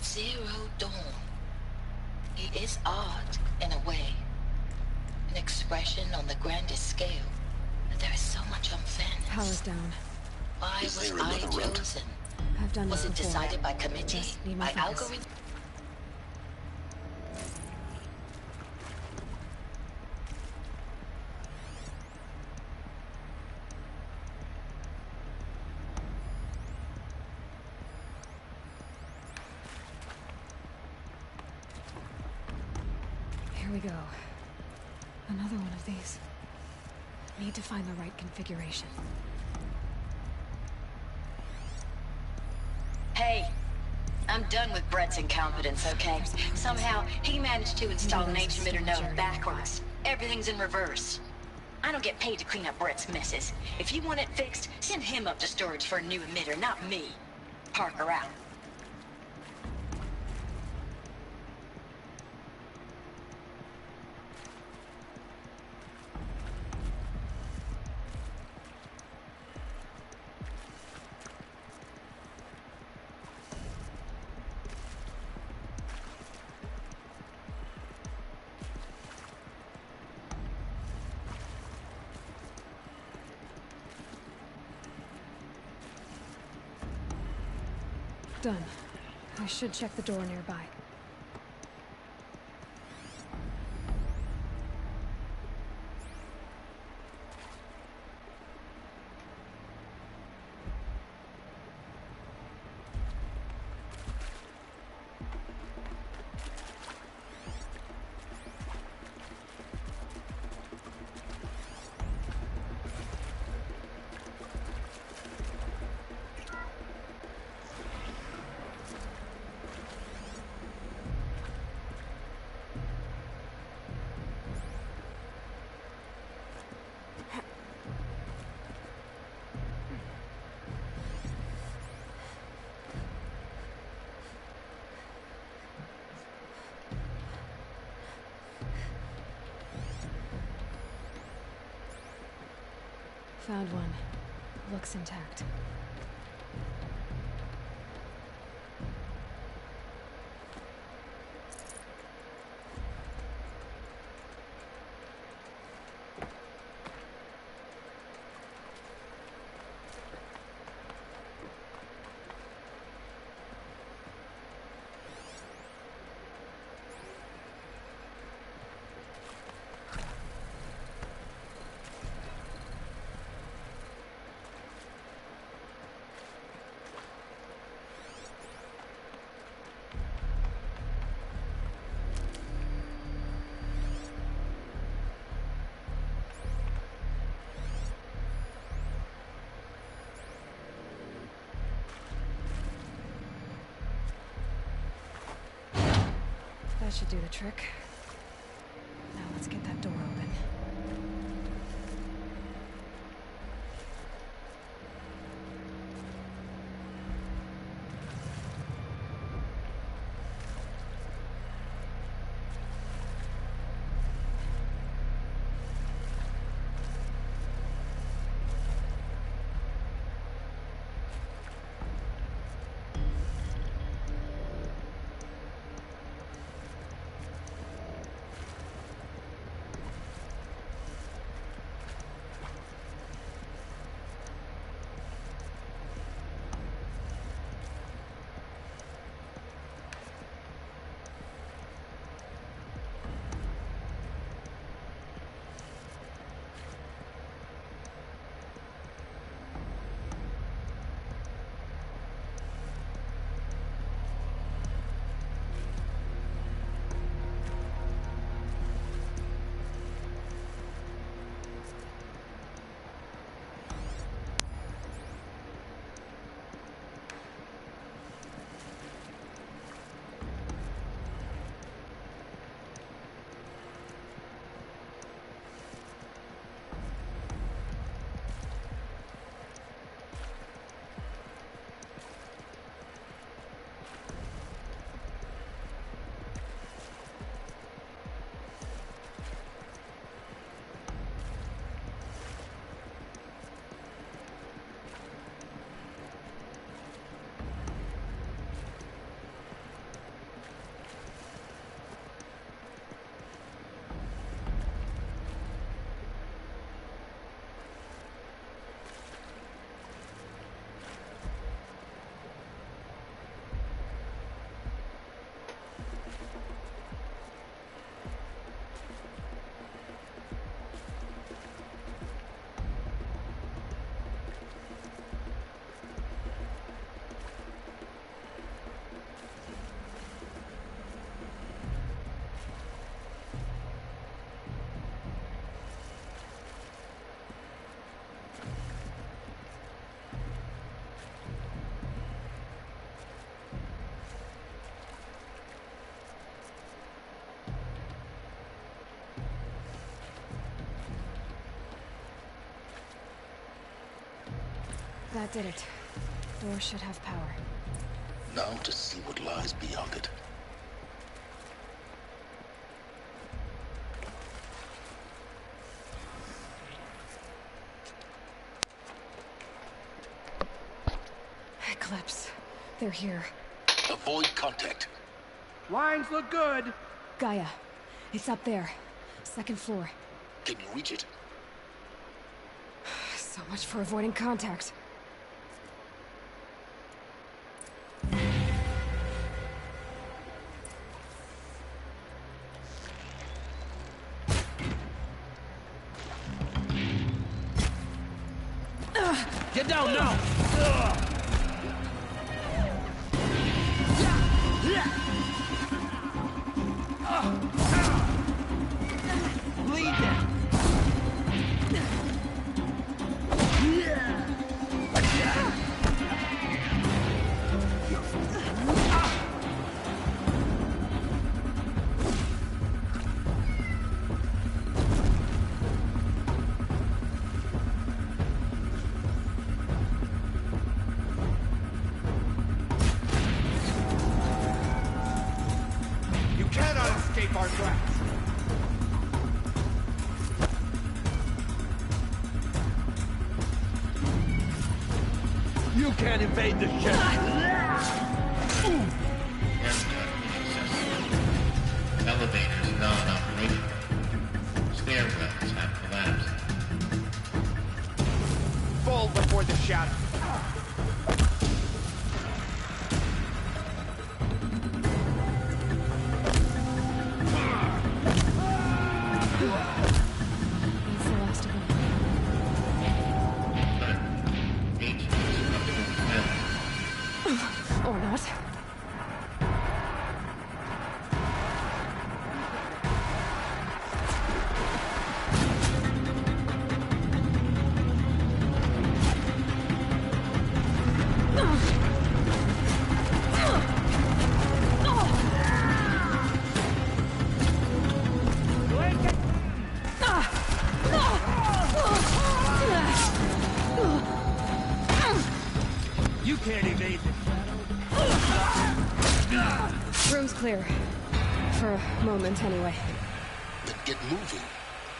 Zero Dawn. It is art, in a way. An expression on the grandest scale. But there is so much unfairness. Power's down. Why was I chosen? I've done Was this it before. decided by committee? Just need my By focus. algorithm? Here we go. Another one of these. Need to find the right configuration. Hey, I'm done with Brett's incompetence, okay? Somehow, he managed to install an emitter node backwards. Everything's in reverse. I don't get paid to clean up Brett's messes. If you want it fixed, send him up to storage for a new emitter, not me. Parker out. Done. I should check the door nearby. Found one. Looks intact. That should do the trick. Now let's get that door open. That did it. Door should have power. Now to see what lies beyond it. Eclipse. They're here. Avoid contact. Lines look good. Gaia. It's up there. Second floor. Can you reach it? So much for avoiding contact. Get down now. Bleed them. You cannot escape our grasp. You can't invade the ship. Elevators non-operational. Stairwells have collapsed. Fall before the shadow. That's the last of them. But ancient structural failure. Or not. You can't evade the Room's clear. For a moment, anyway. Then get moving.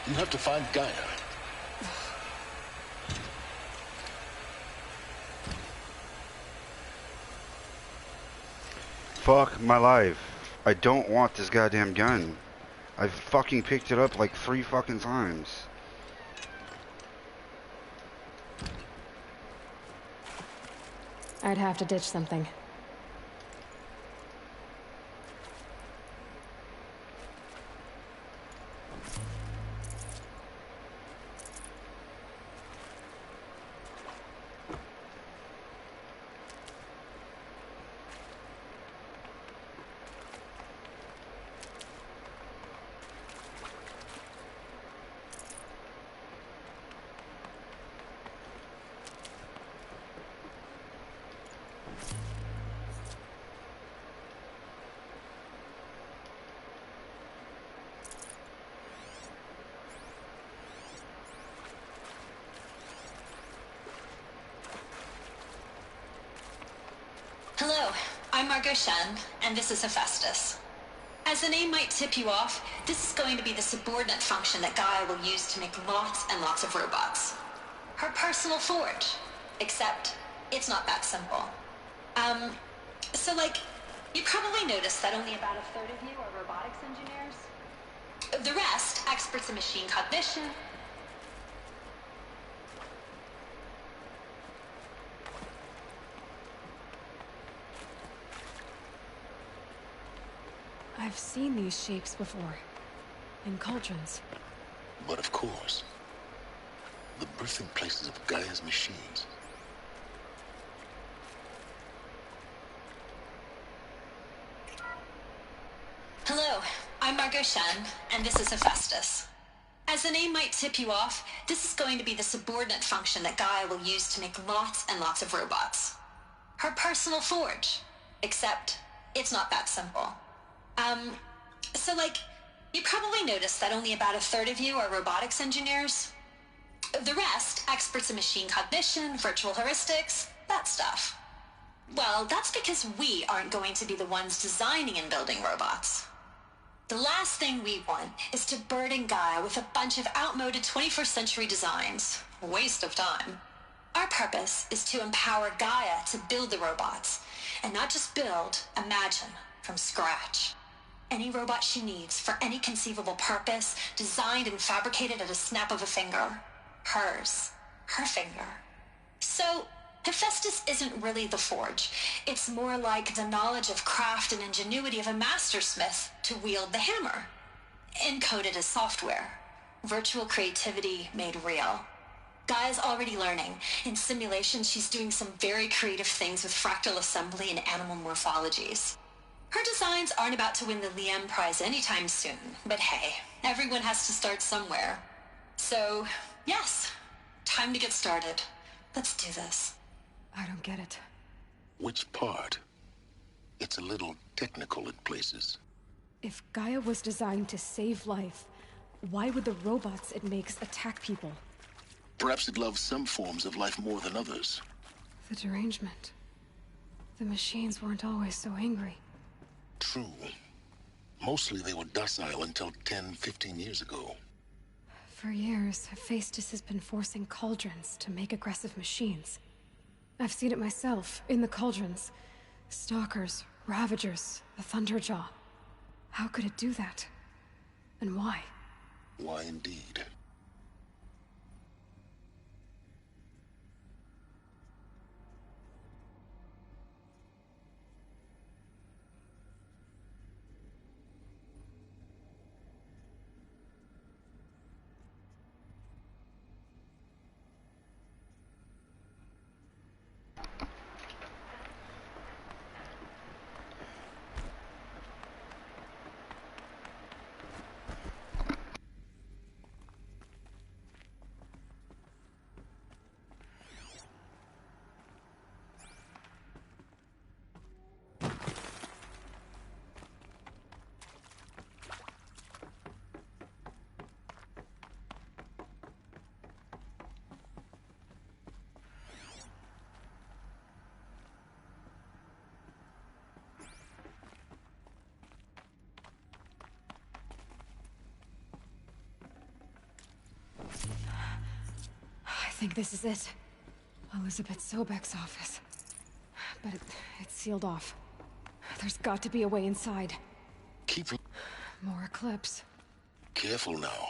You have to find Gaia. Fuck my life. I don't want this goddamn gun. I've fucking picked it up like 3 fucking times. I'd have to ditch something. Hello, I'm Margot Shen, and this is Hephaestus. As the name might tip you off, this is going to be the subordinate function that Gaia will use to make lots and lots of robots. Her personal forge. Except, it's not that simple. So you probably noticed that only about a third of you are robotics engineers. The rest, experts in machine cognition. I've seen these shapes before. In cauldrons. But of course, the birthing places of Gaia's machines. Hello, I'm Margot Shen, and this is Hephaestus. As the name might tip you off, this is going to be the subordinate function that Gaia will use to make lots and lots of robots. Her personal forge. Except, it's not that simple. So you probably noticed that only about a third of you are robotics engineers. The rest, experts in machine cognition, virtual heuristics, that stuff. Well, that's because we aren't going to be the ones designing and building robots. The last thing we want is to burden Gaia with a bunch of outmoded 21st century designs. Waste of time. Our purpose is to empower Gaia to build the robots, and not just build, imagine, from scratch. Any robot she needs for any conceivable purpose, designed and fabricated at a snap of a finger. Hers. Her finger. So, Hephaestus isn't really the forge. It's more like the knowledge of craft and ingenuity of a mastersmith to wield the hammer. Encoded as software. Virtual creativity made real. Gaia's already learning. In simulations, she's doing some very creative things with fractal assembly and animal morphologies. Her designs aren't about to win the Liam Prize anytime soon, but hey, everyone has to start somewhere. So, yes, time to get started. Let's do this. I don't get it. Which part? It's a little technical in places. If Gaia was designed to save life, why would the robots it makes attack people? Perhaps it loves some forms of life more than others. The derangement. The machines weren't always so angry. True. Mostly they were docile until 10, 15 years ago. For years, Hephaestus has been forcing cauldrons to make aggressive machines. I've seen it myself, in the cauldrons. Stalkers, Ravagers, the Thunderjaw. How could it do that? And why? Why indeed? I think this is it. Elizabeth Sobek's office. But it's sealed off. There's got to be a way inside. Keep More Eclipse. careful now.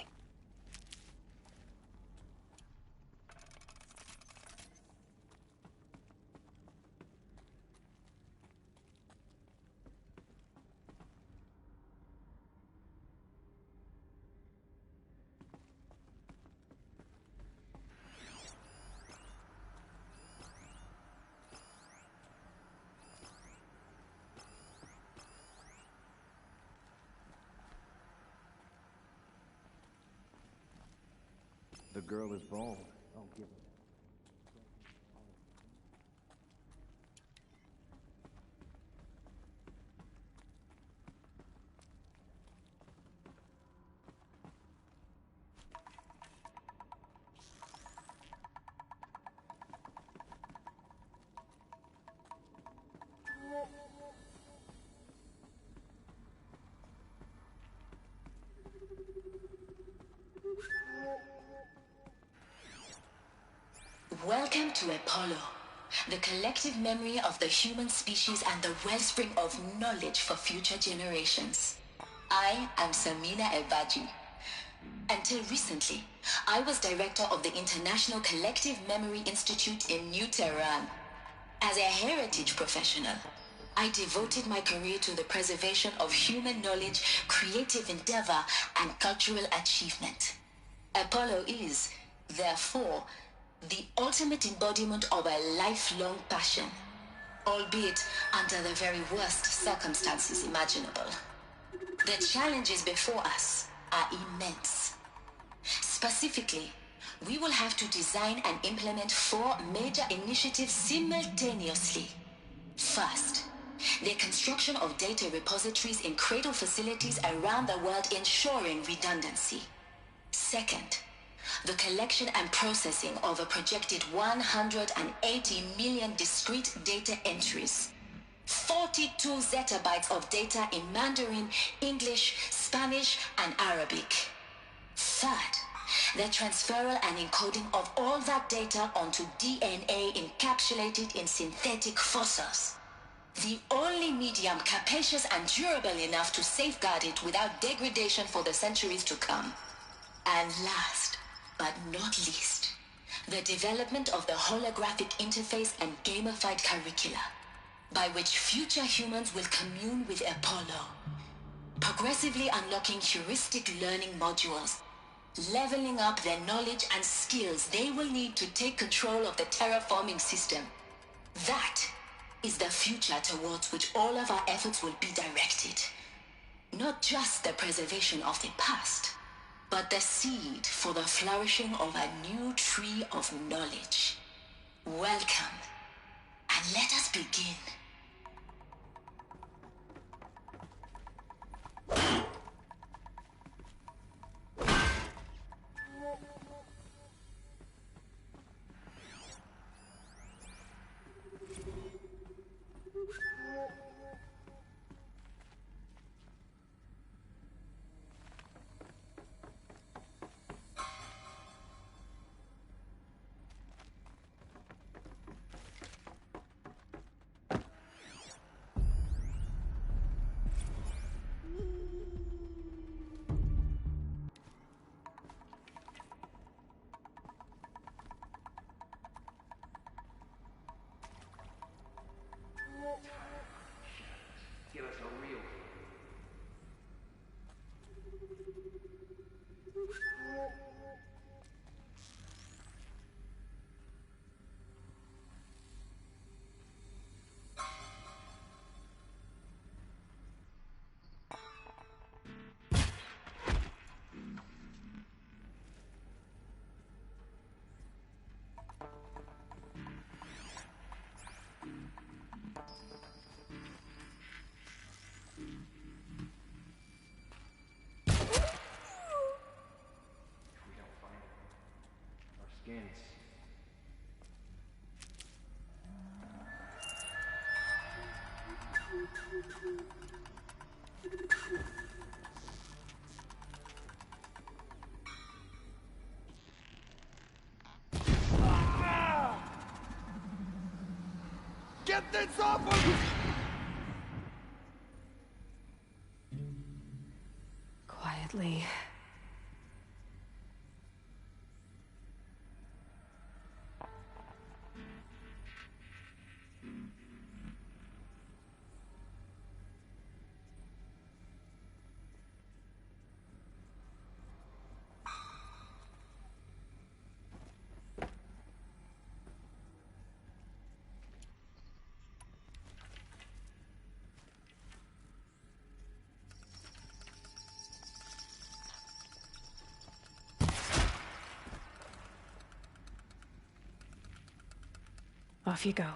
The girl is bald. I'll give her. Welcome to Apollo, the collective memory of the human species and the wellspring of knowledge for future generations. I am Samina Ebaji. Until recently, I was director of the International Collective Memory Institute in New Tehran. As a heritage professional, I devoted my career to the preservation of human knowledge, creative endeavor, and cultural achievement. Apollo is, therefore, the ultimate embodiment of a lifelong passion, albeit under the very worst circumstances imaginable. The challenges before us are immense. Specifically, we will have to design and implement 4 major initiatives simultaneously. First, the construction of data repositories in cradle facilities around the world ensuring redundancy. Second, the collection and processing of a projected 180 million discrete data entries. 42 zettabytes of data in Mandarin, English, Spanish, and Arabic. Third, the transferal and encoding of all that data onto DNA encapsulated in synthetic fossils. The only medium capacious and durable enough to safeguard it without degradation for the centuries to come. And last, but not least, the development of the holographic interface and gamified curricula, by which future humans will commune with Apollo, progressively unlocking heuristic learning modules, leveling up their knowledge and skills they will need to take control of the terraforming system. That is the future towards which all of our efforts will be directed. Not just the preservation of the past, but the seed for the flourishing of a new tree of knowledge. Welcome, and let us begin. Give us a real. Skins. Get this off of me! Quietly. Off you go.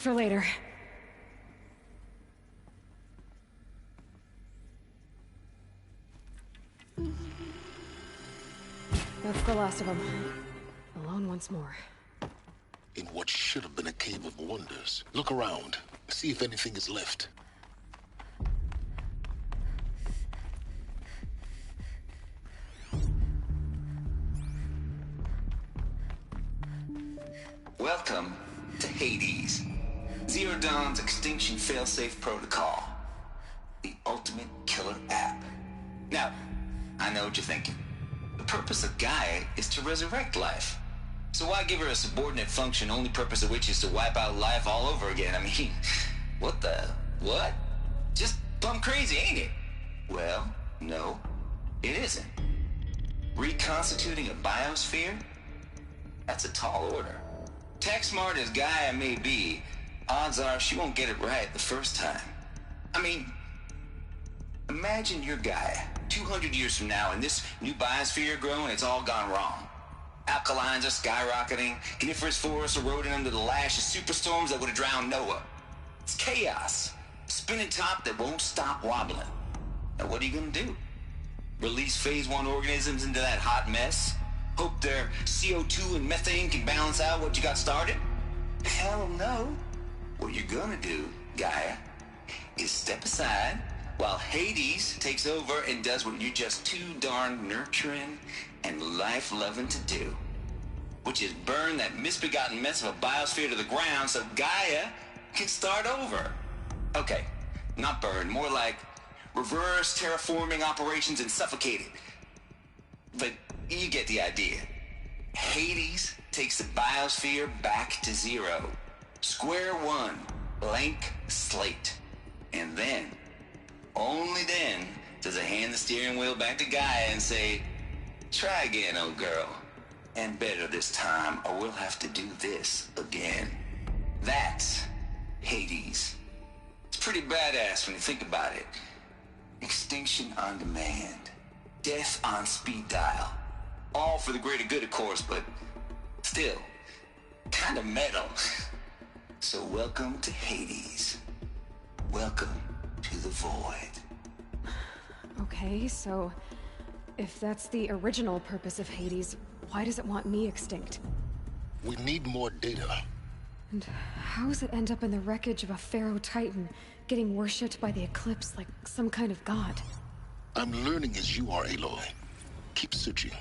For later. That's the last of them. Alone once more. in what should have been a cave of wonders. Look around. See if anything is left. Welcome to Hades. Zero Dawn's extinction failsafe protocol. The ultimate killer app. Now, I know what you're thinking. The purpose of Gaia is to resurrect life. So why give her a subordinate function, only purpose of which is to wipe out life all over again? I mean, what? Just plumb crazy, ain't it? Well, no, it isn't. Reconstituting a biosphere? That's a tall order. Tech smart as Gaia may be, odds are she won't get it right the first time. I mean, imagine you're Gaia, 200 years from now, and this new biosphere growing, it's all gone wrong. Alkalines are skyrocketing, coniferous forests eroding under the lash of superstorms that would have drowned Noah. It's chaos, a spinning top that won't stop wobbling. Now what are you gonna do? Release phase 1 organisms into that hot mess? Hope their CO2 and methane can balance out what you got started? Hell no. What you're gonna do, Gaia, is step aside while Hades takes over and does what you're just too darn nurturing and life-loving to do, which is burn that misbegotten mess of a biosphere to the ground so Gaia can start over. Okay, not burn, more like reverse terraforming operations and suffocate it. But you get the idea. Hades takes the biosphere back to zero. Square one, blank slate. And then, only then, does it hand the steering wheel back to Gaia and say, try again, old girl. And better this time, or we'll have to do this again. That's Hades. It's pretty badass when you think about it. Extinction on demand. Death on speed dial. All for the greater good, of course, but still, kind of metal. So welcome to Hades. Welcome to the void. Okay, so if that's the original purpose of Hades, why does it want me extinct? We need more data. And how does it end up in the wreckage of a Pharaoh Titan, getting worshipped by the Eclipse like some kind of god? I'm learning as you are, Aloy. Keep searching.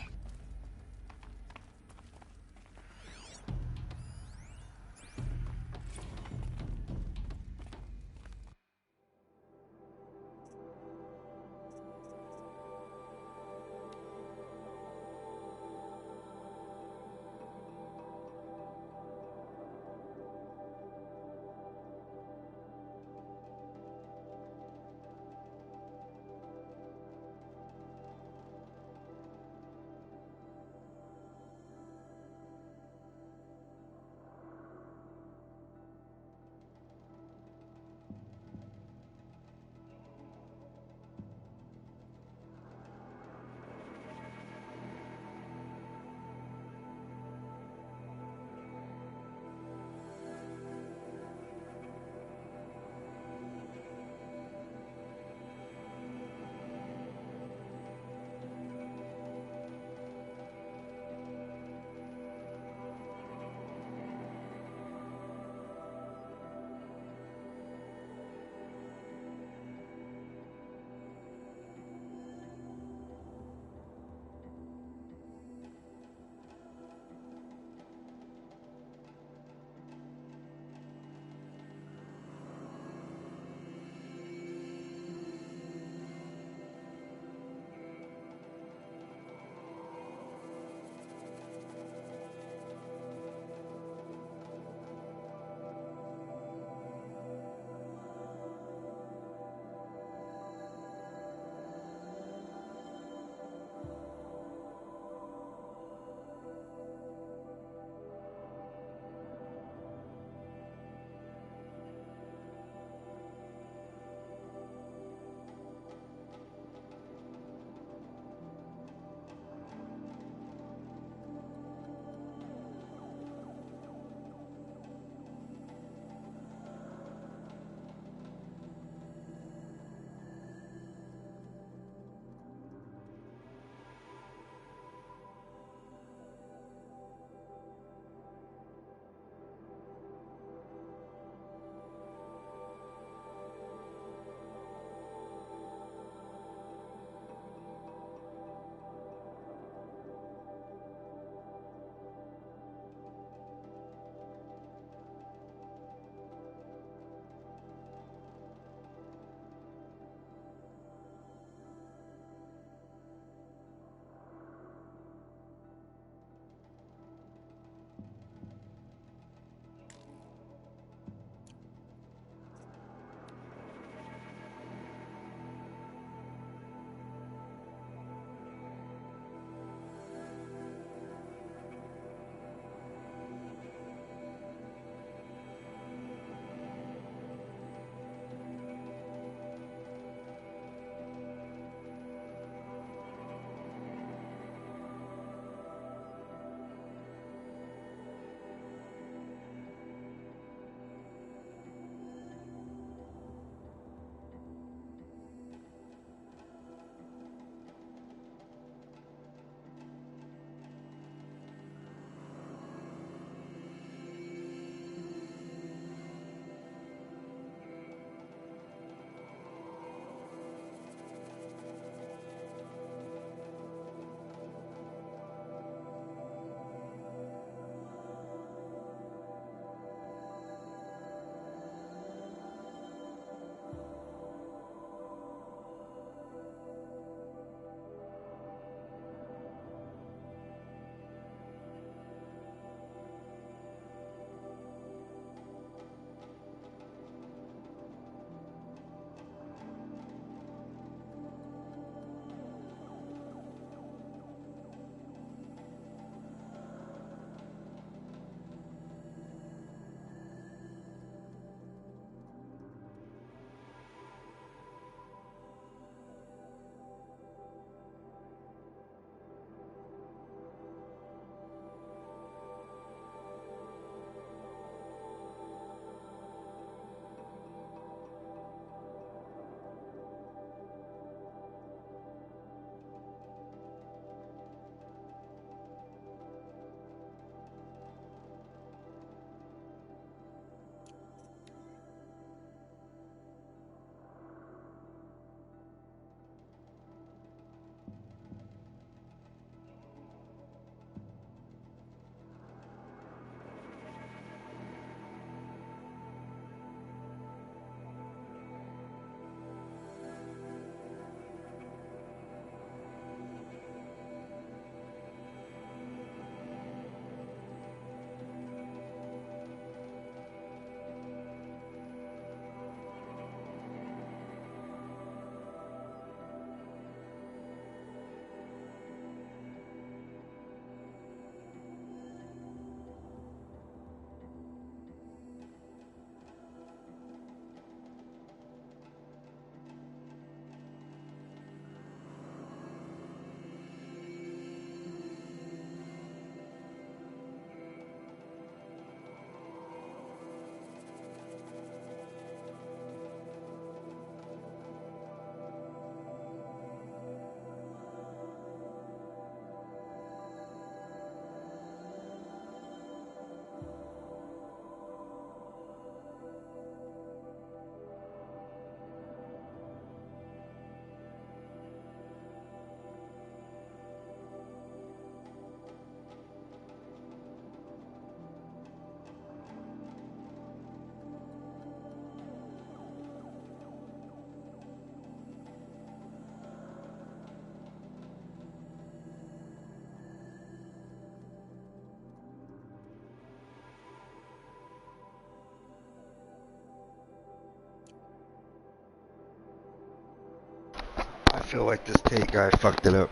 feel like this Tate guy fucked it up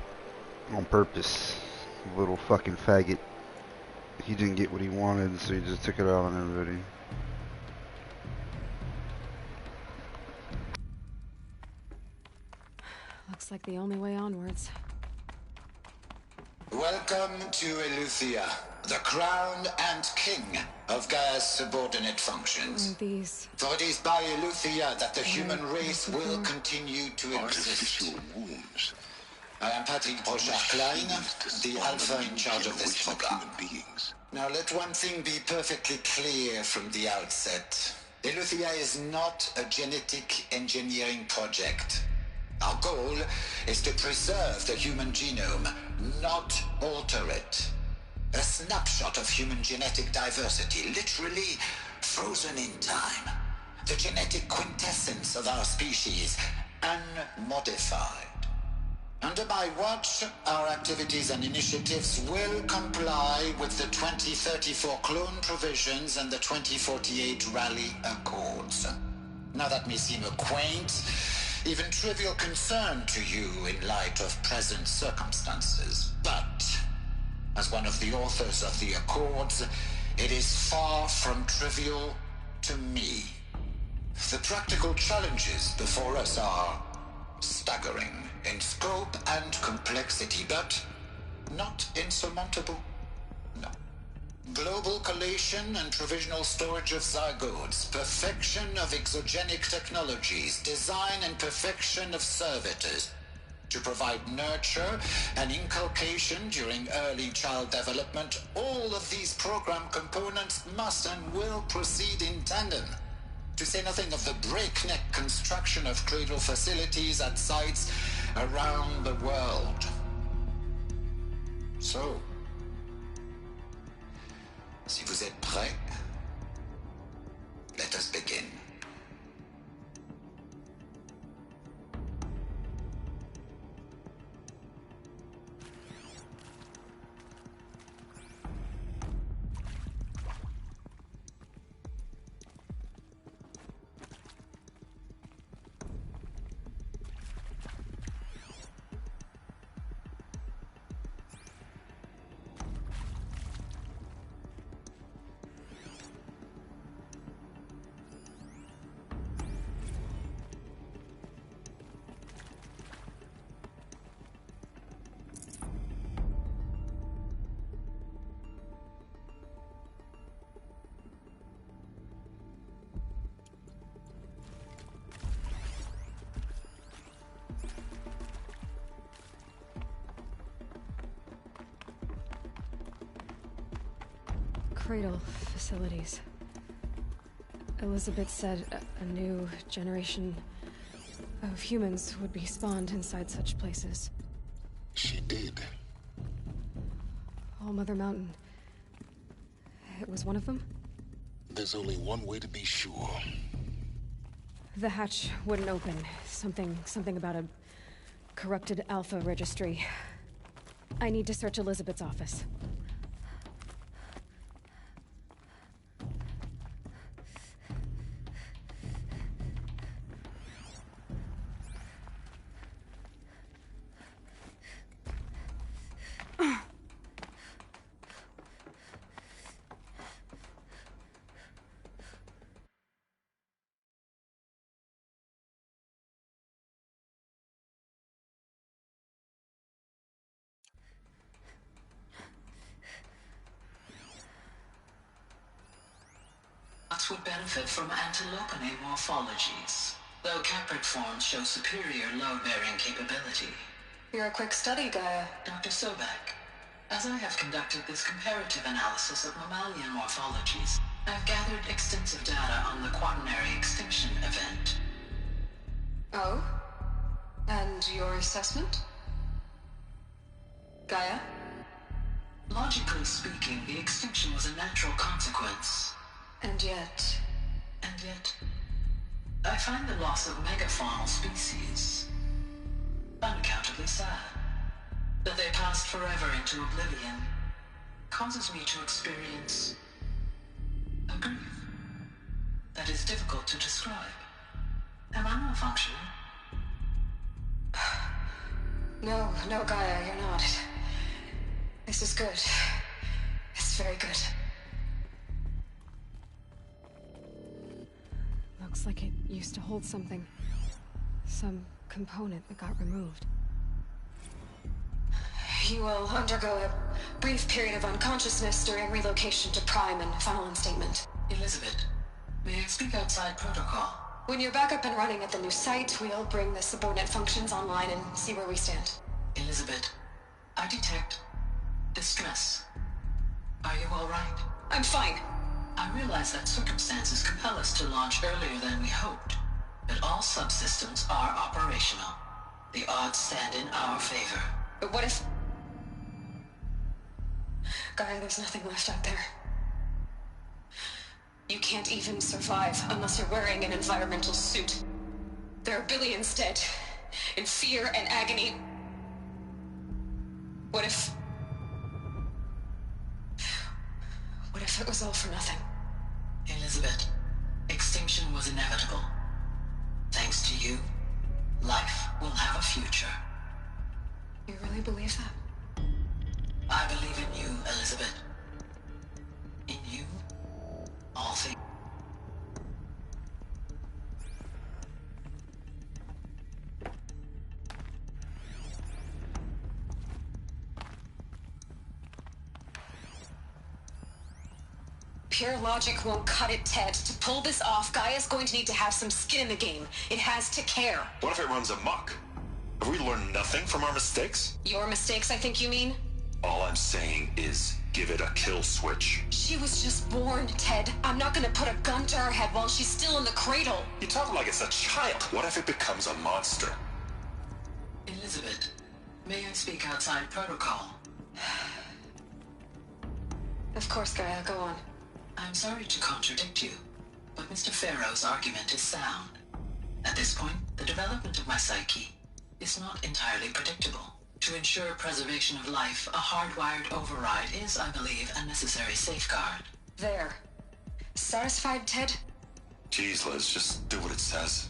on purpose. Little fucking faggot. He didn't get what he wanted, so he just took it out on everybody. Looks like the only way onwards. Welcome to Eleuthia, the crown and king of Gaia's subordinate functions. These... For it is by Eleuthia that the human race will continue to exist. Artificial wombs. I am Patrick Brochard-Klein, the alpha in charge of this program. Beings. Now let one thing be perfectly clear from the outset. Eleuthia is not a genetic engineering project. Our goal is to preserve the human genome, not alter it. A snapshot of human genetic diversity, literally frozen in time. The genetic quintessence of our species, unmodified. Under my watch, our activities and initiatives will comply with the 2034 clone provisions and the 2048 Rally Accords. Now that may seem a quaint, even trivial concern to you in light of present circumstances, but as one of the authors of the Accords, it is far from trivial to me. The practical challenges before us are staggering in scope and complexity, but not insurmountable. No. Global collation and provisional storage of zygotes, perfection of exogenic technologies, design and perfection of servitors to provide nurture and inculcation during early child development. All of these program components must and will proceed in tandem. To say nothing of the breakneck construction of cradle facilities at sites around the world. So, si vous êtes prêts, let us begin. Cradle facilities. Elizabeth said a new generation of humans would be spawned inside such places. She did. All Mother Mountain. It was one of them? There's only one way to be sure. The hatch wouldn't open. Something about a corrupted Alpha registry. I need to search Elizabeth's office. Would benefit from antilopine morphologies, though caprid forms show superior load-bearing capability. You're a quick study, Gaia. Dr. Sobek, as I have conducted this comparative analysis of mammalian morphologies, I've gathered extensive data on the quaternary extinction event. Oh? And your assessment? Gaia? Logically speaking, the extinction was a natural consequence. And yet, I find the loss of megafaunal species unaccountably sad. That they passed forever into oblivion causes me to experience a grief that is difficult to describe. Am I malfunctioning? No, no, Gaia, you're not. This is good. It's very good. Looks like it used to hold something. Some component that got removed. You will undergo a brief period of unconsciousness during relocation to Prime and final instatement. Elizabeth, may I speak outside protocol? When you're back up and running at the new site, we'll bring the subordinate functions online and see where we stand. Elizabeth, I detect distress. Are you all right? I'm fine. I realize that circumstances compel us to launch earlier than we hoped, but all subsystems are operational. The odds stand in our favor. But what if... Gaia, there's nothing left out there. You can't even survive unless you're wearing an environmental suit. There are billions dead, in fear and agony. What if it was all for nothing? Elizabeth, extinction was inevitable. Thanks to you, life will have a future. You really believe that? I believe in you, Elizabeth. In you, all things. Pure logic won't cut it, Ted. To pull this off, Gaia's going to need to have some skin in the game. It has to care. What if it runs amok? Have we learned nothing from our mistakes? Your mistakes, I think you mean? All I'm saying is give it a kill switch. She was just born, Ted. I'm not gonna put a gun to her head while she's still in the cradle. You talk like it's a child. What if it becomes a monster? Elizabeth, may I speak outside protocol? Of course, Gaia, go on. I'm sorry to contradict you, but Mr. Farrow's argument is sound. At this point, the development of my psyche is not entirely predictable. To ensure preservation of life, a hardwired override is, I believe, a necessary safeguard. There. Satisfied, Ted? Jeez, Liz, just do what it says.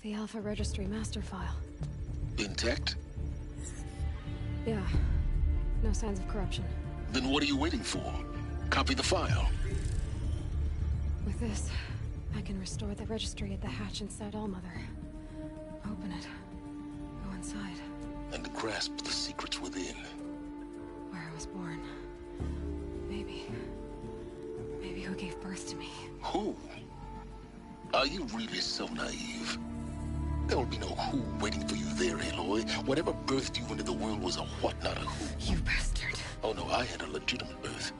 the Alpha Registry master file. Intact? Yeah. No signs of corruption. Then what are you waiting for? Copy the file. With this, I can restore the registry at the hatch inside Allmother. Open it. Go inside. And grasp the secrets within. Where I was born. Maybe who gave birth to me. Who? Are you really so naive? There will be no who waiting for you there, Aloy. Whatever birthed you into the world was a what, not a who. You bastard. Oh no, I had a legitimate birth.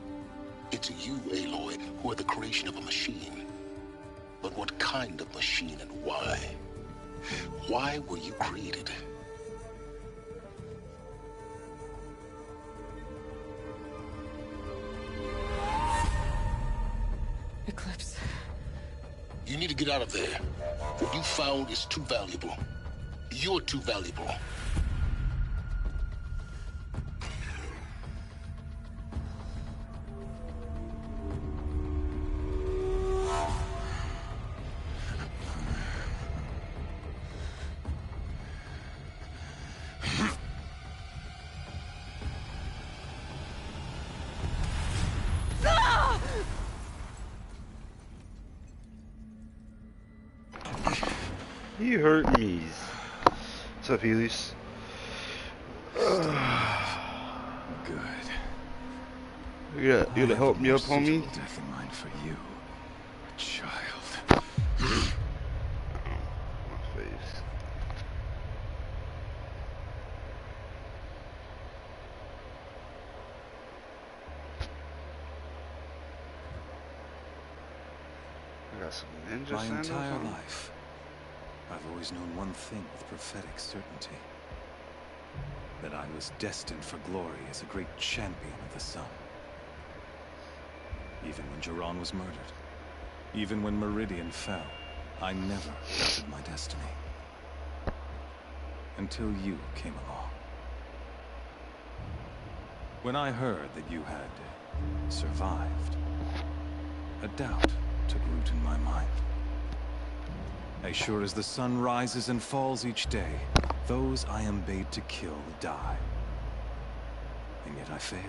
It's you, Aloy, who are the creation of a machine. But what kind of machine and why? Why were you created? Eclipse. You need to get out of there. What you found is too valuable. You're too valuable. You hurt me. What's up, Helios? Good. You gotta help me up, homie? Death in mind for you, a child. My face. I got some ninja My sandals entire on. life, I've always known one thing with prophetic certainty. That I was destined for glory as a great champion of the sun. Even when Jiran was murdered, even when Meridian fell, I never doubted my destiny. Until you came along. When I heard that you had survived, a doubt took root in my mind. As sure as the sun rises and falls each day, those I am bade to kill die. And yet I failed.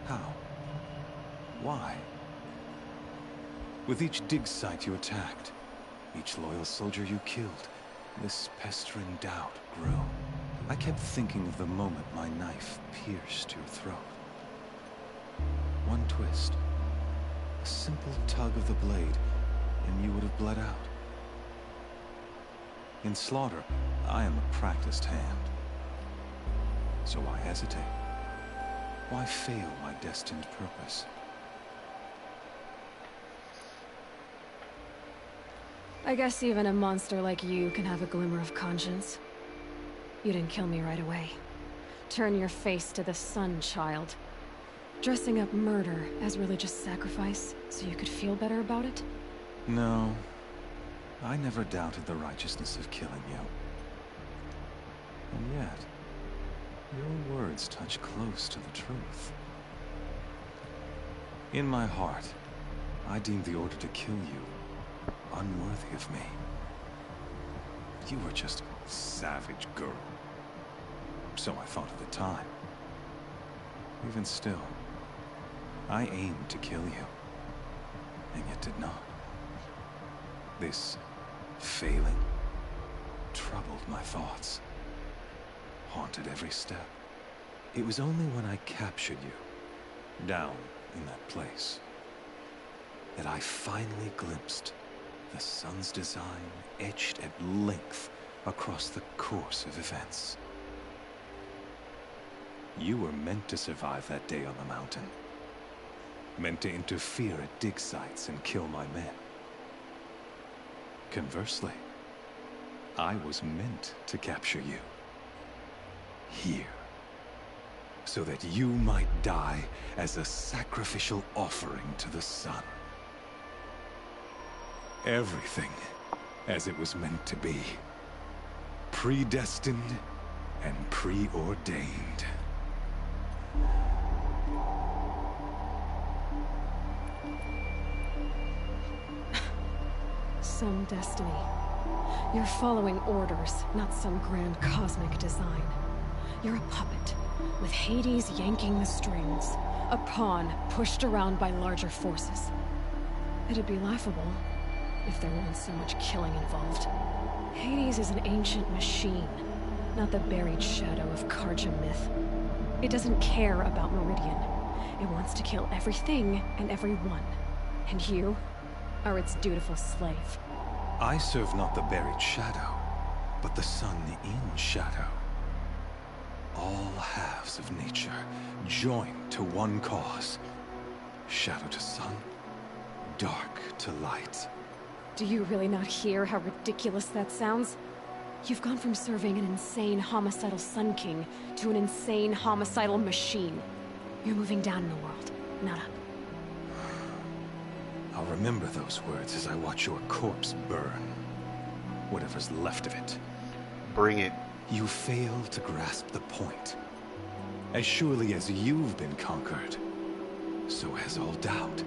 How? Why? With each dig site you attacked, each loyal soldier you killed, this pestering doubt grew. I kept thinking of the moment my knife pierced your throat. One twist, a simple tug of the blade, and you would have bled out. In slaughter, I am a practiced hand. So why hesitate? Why fail my destined purpose? I guess even a monster like you can have a glimmer of conscience. You didn't kill me right away. Turn your face to the sun, child. Dressing up murder as religious sacrifice so you could feel better about it? No. I never doubted the righteousness of killing you. And yet, your words touch close to the truth. In my heart, I deemed the order to kill you unworthy of me. You were just a savage girl. So I thought at the time. Even still, I aimed to kill you, and yet did not. This failing troubled my thoughts, haunted every step. It was only when I captured you, down in that place, that I finally glimpsed the sun's design etched at length across the course of events. You were meant to survive that day on the mountain. Meant to interfere at dig sites and kill my men. Conversely, I was meant to capture you. Here. So that you might die as a sacrificial offering to the sun. Everything as it was meant to be. Predestined and preordained. Some destiny. You're following orders, not some grand cosmic design. You're a puppet, with Hades yanking the strings. A pawn pushed around by larger forces. It'd be laughable if there weren't so much killing involved. Hades is an ancient machine, not the buried shadow of Karja myth. It doesn't care about Meridian. It wants to kill everything and everyone. And you are its dutiful slave. I serve not the buried shadow, but the sun in shadow. All halves of nature joined to one cause. Shadow to sun, dark to light. Do you really not hear how ridiculous that sounds? You've gone from serving an insane homicidal Sun King to an insane homicidal machine. You're moving down in the world, not up. I'll remember those words as I watch your corpse burn. Whatever's left of it. Bring it. You fail to grasp the point. As surely as you've been conquered, so has all doubt.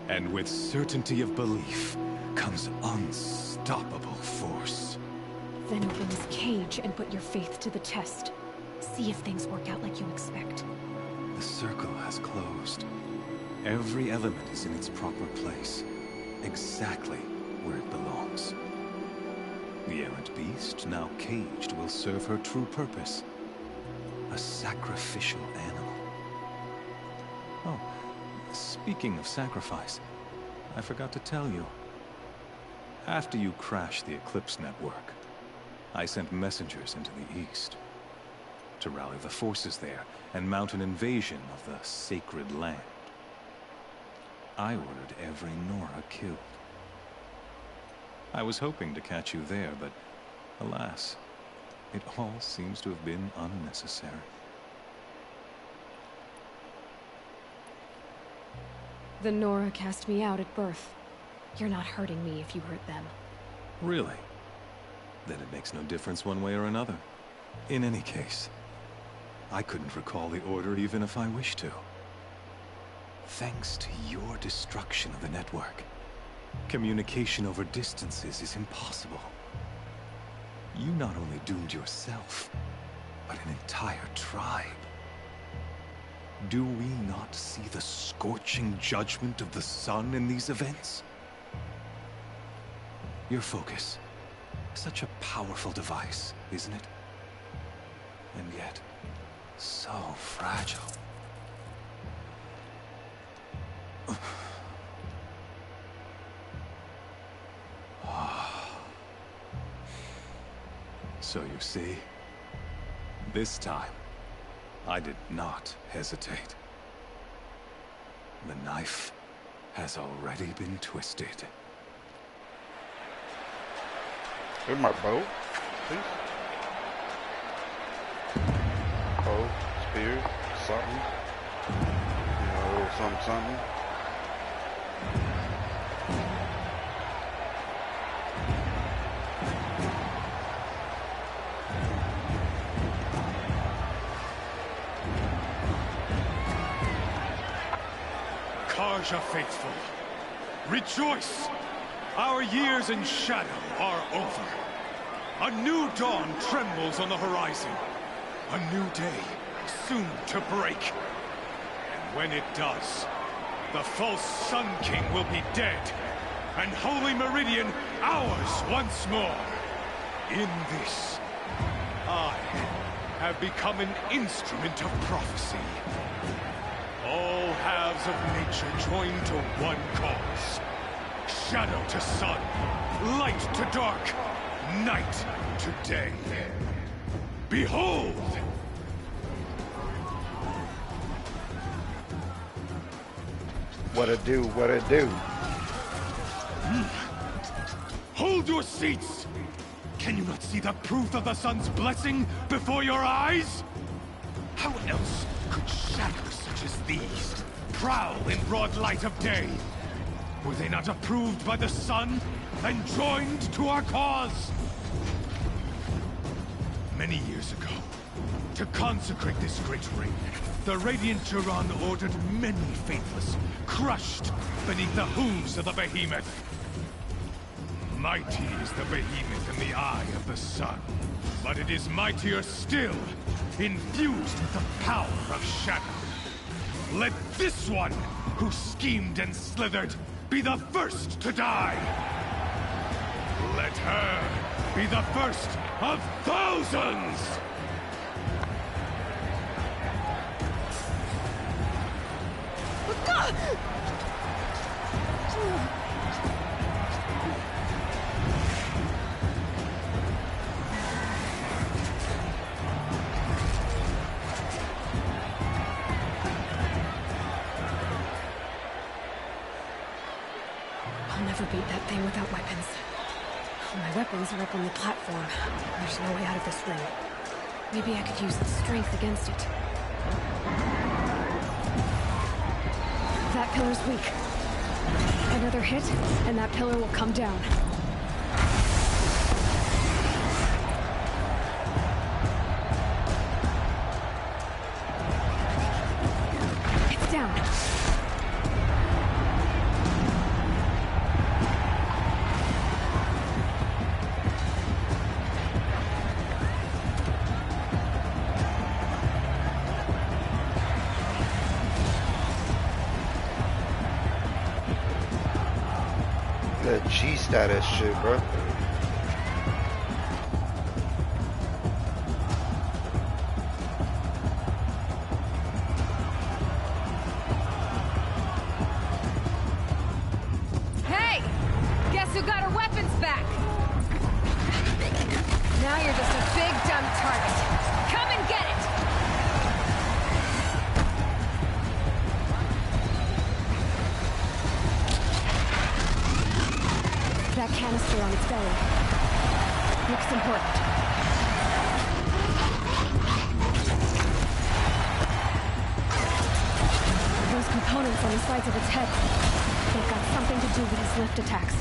And with certainty of belief comes unstoppable force. Then open this cage and put your faith to the test. See if things work out like you expect. The circle has closed. Every element is in its proper place, exactly where it belongs. The errant beast, now caged, will serve her true purpose. A sacrificial animal. Oh, speaking of sacrifice, I forgot to tell you. After you crashed the Eclipse network, I sent messengers into the east to rally the forces there and mount an invasion of the sacred land. I ordered every Nora killed. I was hoping to catch you there, but alas, it all seems to have been unnecessary. The Nora cast me out at birth. You're not hurting me if you hurt them. Really? Then it makes no difference one way or another. In any case, I couldn't recall the order even if I wished to. Thanks to your destruction of the network, communication over distances is impossible. You not only doomed yourself, but an entire tribe. Do we not see the scorching judgment of the sun in these events? Your focus, such a powerful device, isn't it? And yet, so fragile. So you see, this time, I did not hesitate. The knife has already been twisted. Here's my bow, please. Bow, spear, something. You know, a little something, something. Karja faithful, rejoice! Our years in shadow are over. A new dawn trembles on the horizon. A new day soon to break. And when it does, the false Sun King will be dead, and Holy Meridian ours once more. In this, I have become an instrument of prophecy. All halves of nature joined to one cause. Shadow to sun, light to dark, night to day. Behold! What it do, what it do. Hold your seats! Can you not see the proof of the sun's blessing before your eyes? How else could shadows such as these prowl in broad light of day? Were they not approved by the sun and joined to our cause? Many years ago, to consecrate this great ring, the Radiant Turan ordered many faithless crushed beneath the hooves of the behemoth. Mighty is the behemoth in the eye of the sun, but it is mightier still, infused with the power of shadow. Let this one, who schemed and slithered, be the first to die. Let her be the first of thousands! I'll never beat that thing without weapons. My weapons are up on the platform. There's no way out of this ring. Maybe I could use its strength against it. That pillar's weak. Another hit, and that pillar will come down. It's down. That G status shit, bro. Hey! Guess who got her weapons back? Now you're just a big dumb target. Come and get it! That canister on its belly. Looks important. Those components on the sides of its head. They've got something to do with his lift attacks.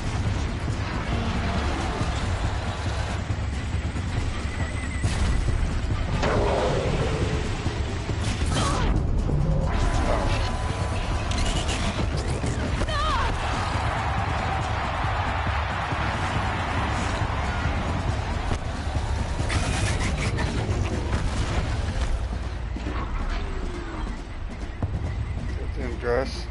Damn grass.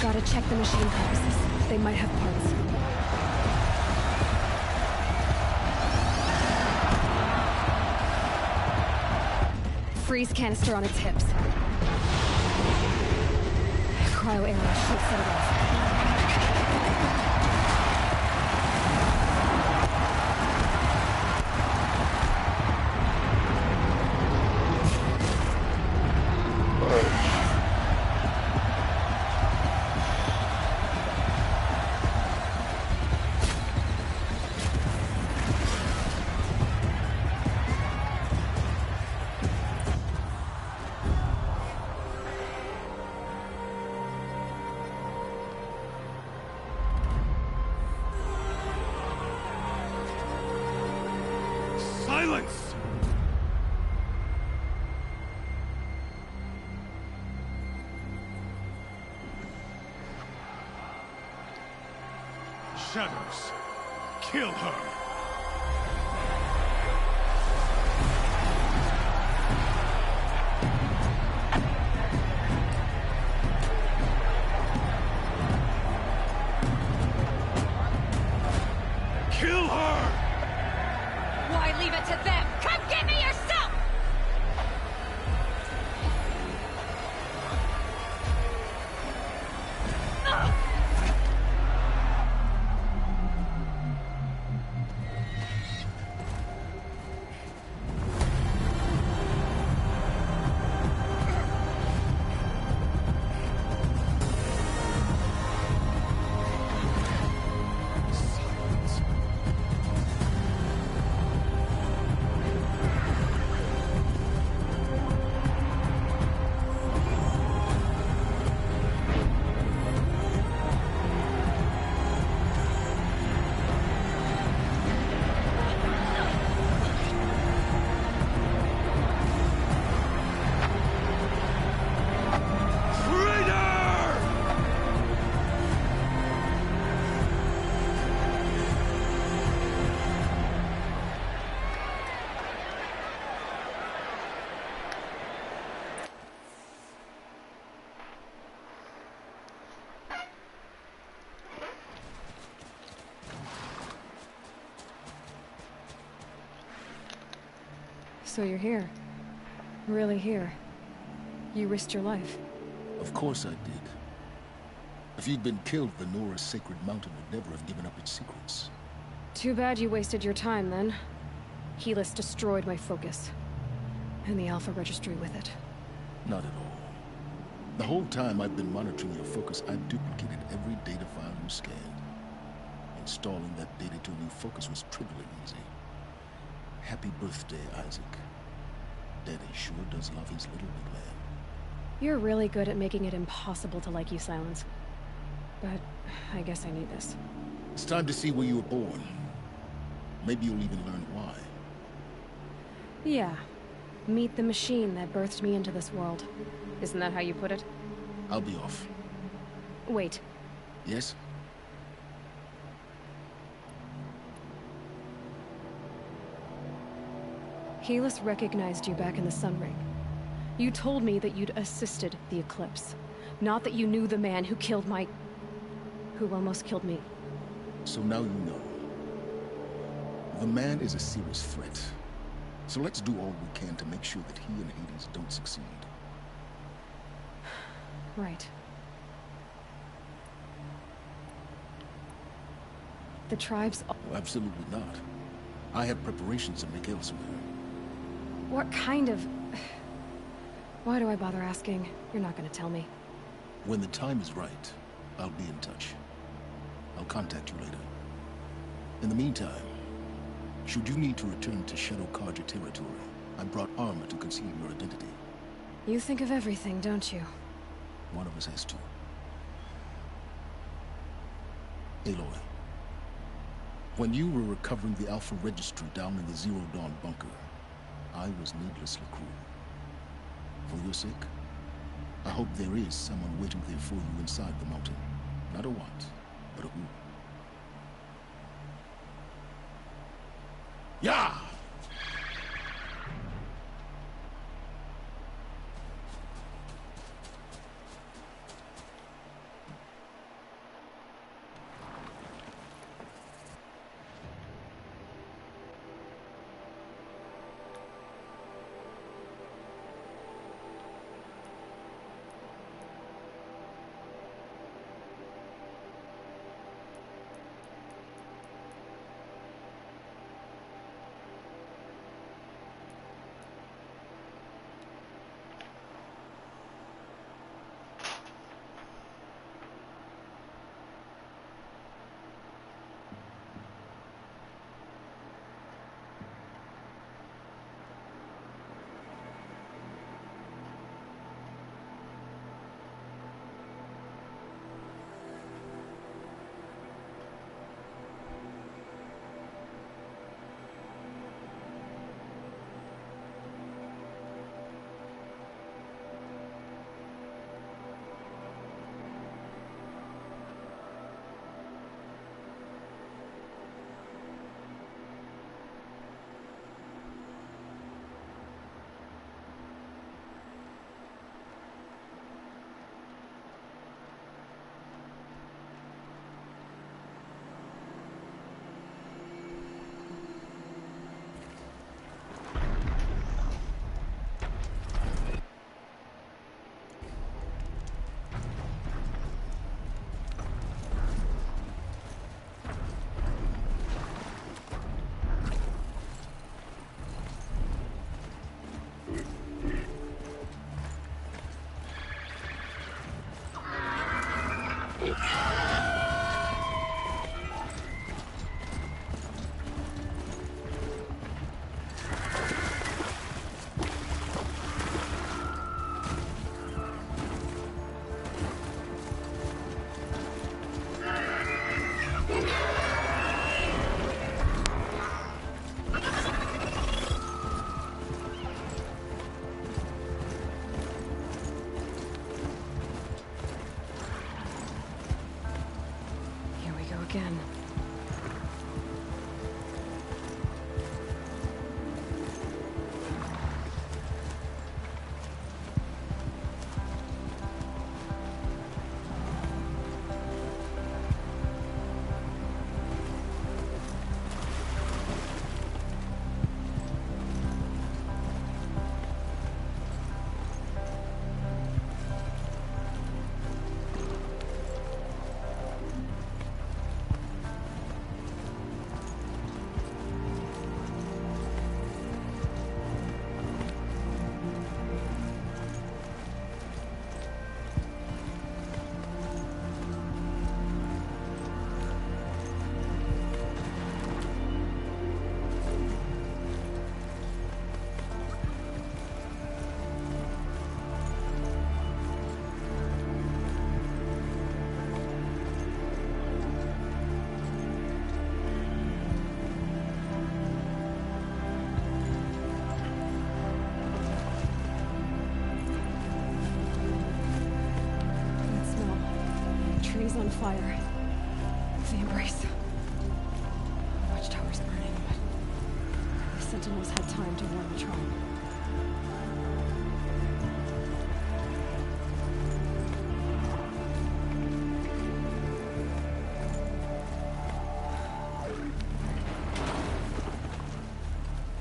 Gotta check the machine compasses. They might have parts. Freeze canister on its hips. Cryo arrow should set it off. Silence! Shadows, kill her! Kill her! Why leave it to them? Come get me yourself! So you're here. Really here. You risked your life. Of course I did. If you'd been killed, the Nora's sacred mountain would never have given up its secrets. Too bad you wasted your time, then. Helis destroyed my focus. And the Alpha Registry with it. Not at all. The whole time I've been monitoring your focus, I've duplicated every data file you scanned. Installing that data to a new focus was trivially easy. Happy birthday, Isaac. Daddy sure does love his little big man. You're really good at making it impossible to like you, Silence. But I guess I need this. It's time to see where you were born. Maybe you'll even learn why. Yeah. Meet the machine that birthed me into this world. Isn't that how you put it? I'll be off. Wait. Yes? Helis recognized you back in the Sun Ring. You told me that you'd assisted the Eclipse. Not that you knew the man who killed my... who almost killed me. So now you know. The man is a serious threat. So let's do all we can to make sure that he and Hades don't succeed. Right. The tribes... Oh, absolutely not. I have preparations to make elsewhere. What kind of... Why do I bother asking? You're not gonna tell me. When the time is right, I'll be in touch. I'll contact you later. In the meantime, should you need to return to Shadow Carja territory, I brought armor to conceal your identity. You think of everything, don't you? One of us has to. Aloy, when you were recovering the Alpha Registry down in the Zero Dawn bunker, I was needlessly cruel. For your sake, I hope there is someone waiting there for you inside the mountain. Not a what, but a who. Yeah! Again. city's on fire. The Embrace. The watchtower's burning, but the Sentinels had time to warn the tribe.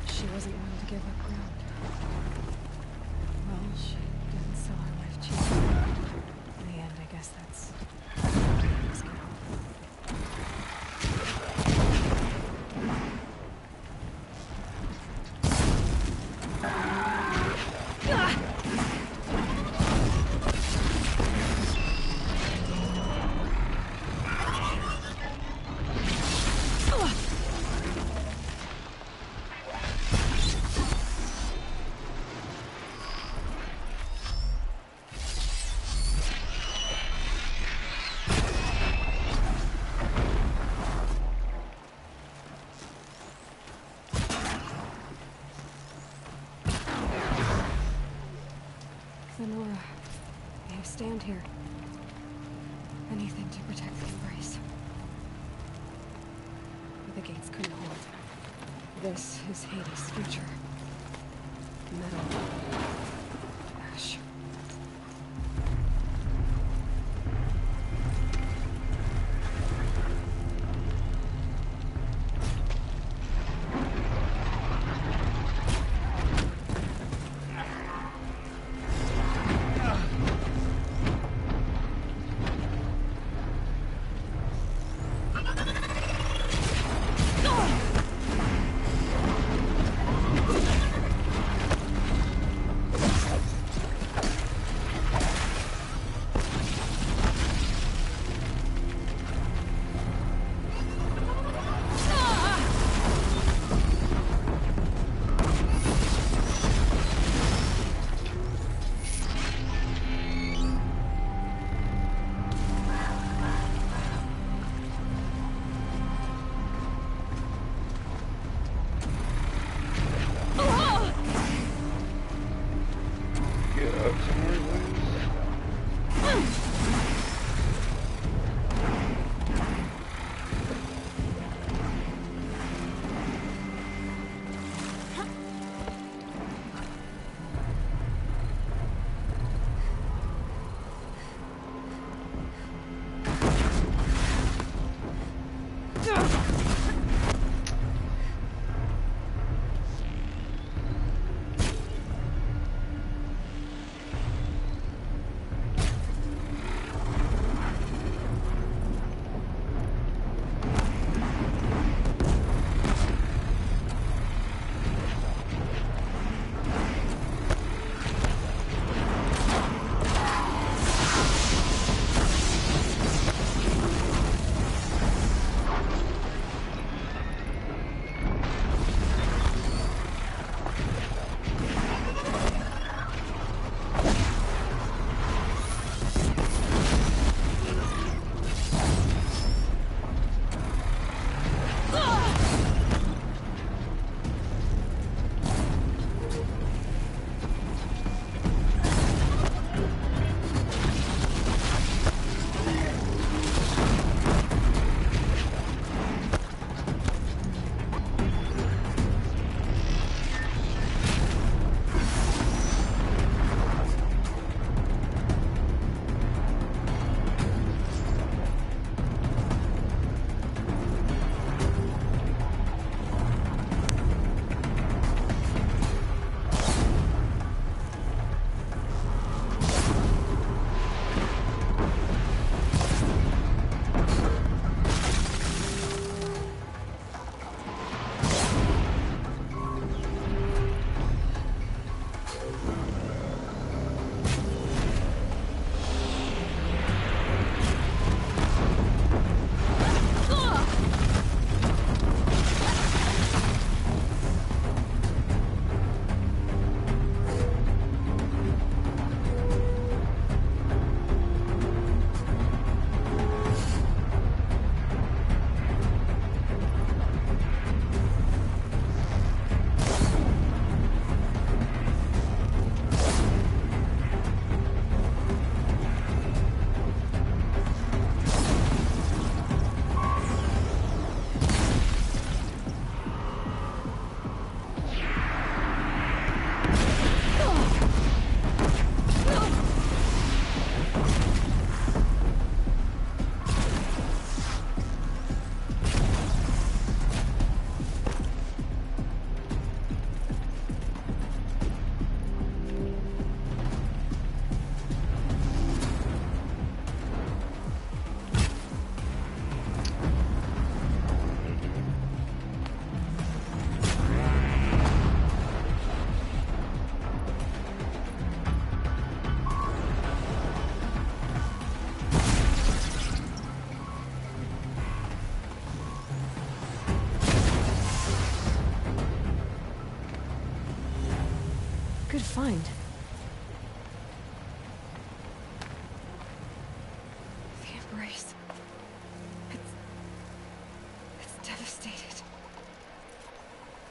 She wasn't willing to give up ground. Well, she didn't sell her life cheap. In the end, I guess that's... Lenora, you stand here. Anything to protect the Embrace. But the gates couldn't hold. This is Hades' future. Metal. Ash. find? The embrace. It's devastated.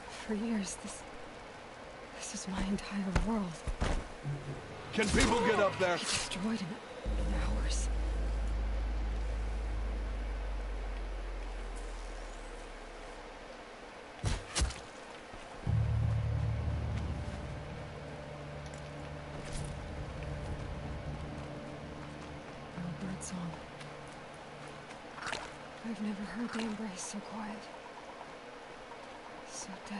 For years, this is my entire world. Can people get up there? It destroyed in hours. Song. I've never heard the embrace so quiet. So dead.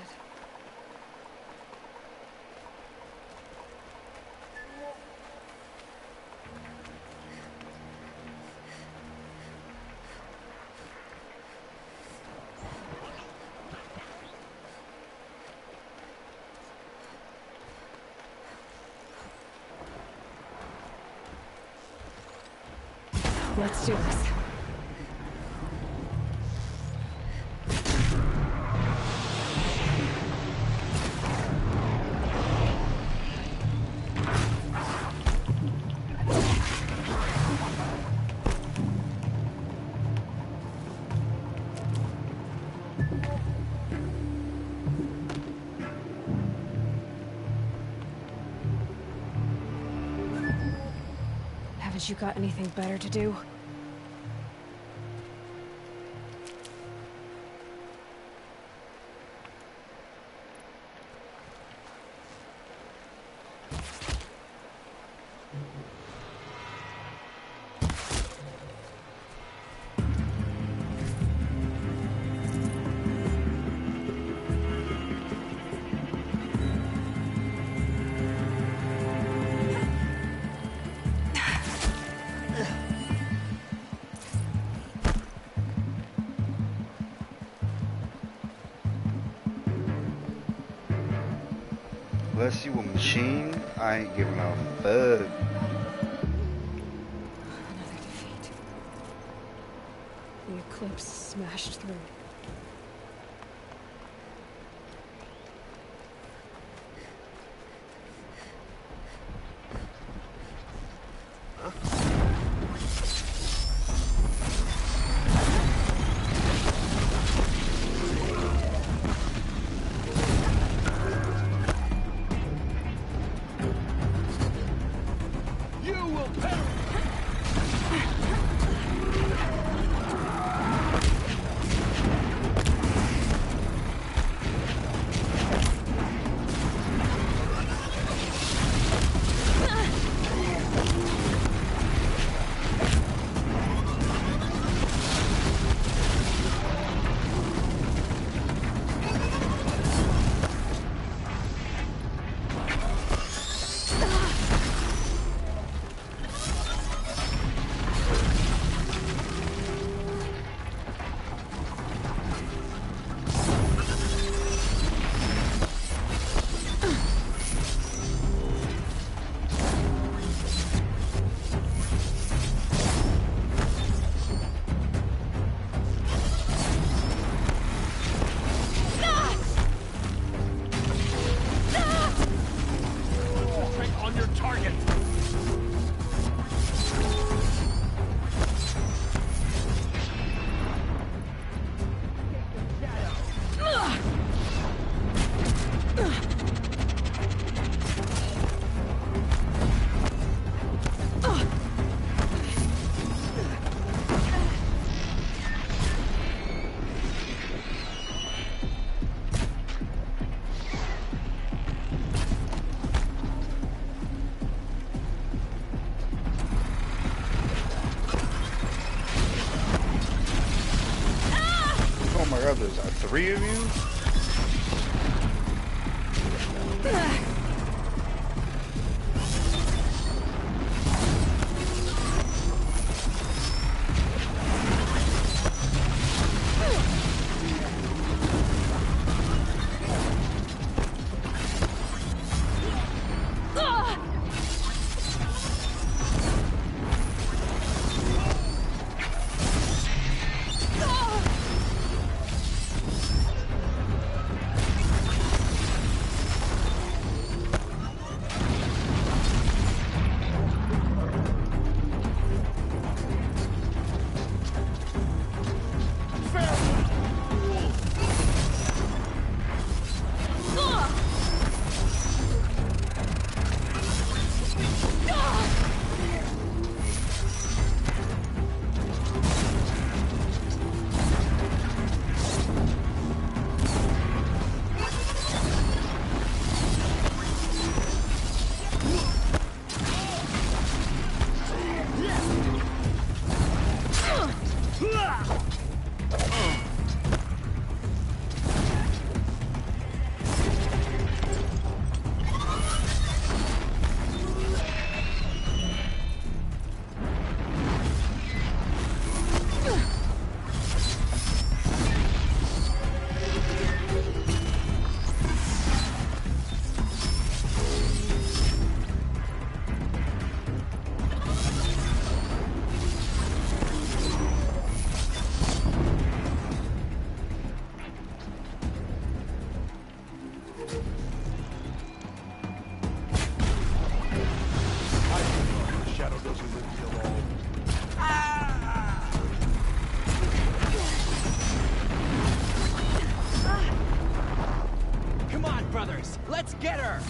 Let's do this. Haven't you got anything better to do? Unless you a machine, I ain't giving a fuck. Another defeat. The eclipse smashed through. There's 3 of you? get her!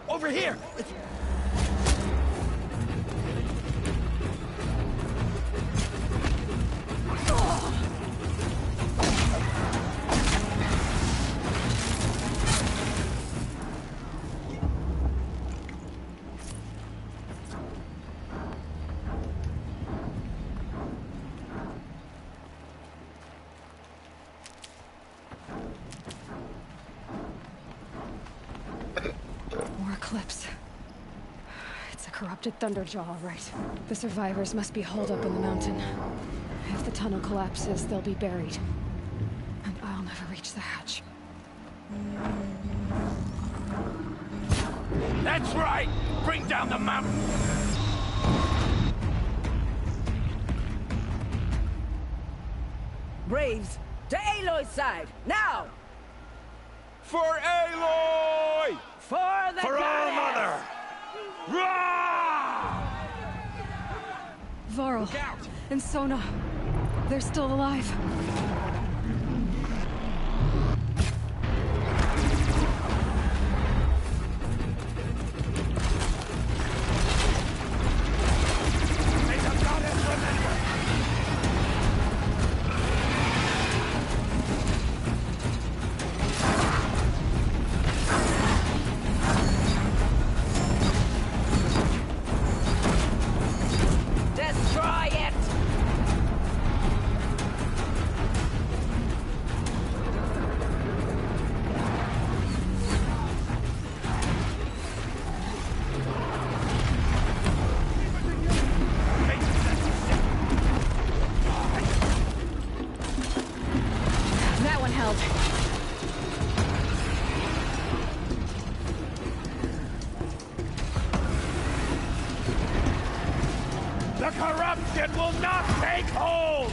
Over here! More eclipse. It's a corrupted Thunderjaw, all right. The survivors must be holed up in the mountain. If the tunnel collapses, they'll be buried. And I'll never reach the hatch. That's right! Bring down the mountain! Braves, to Aloy's side, now! For Aloy! For the For our mother! Rah! Varl and Sona, they're still alive. May the goddess remember! Destroy it! That one held. The corruption will not take hold!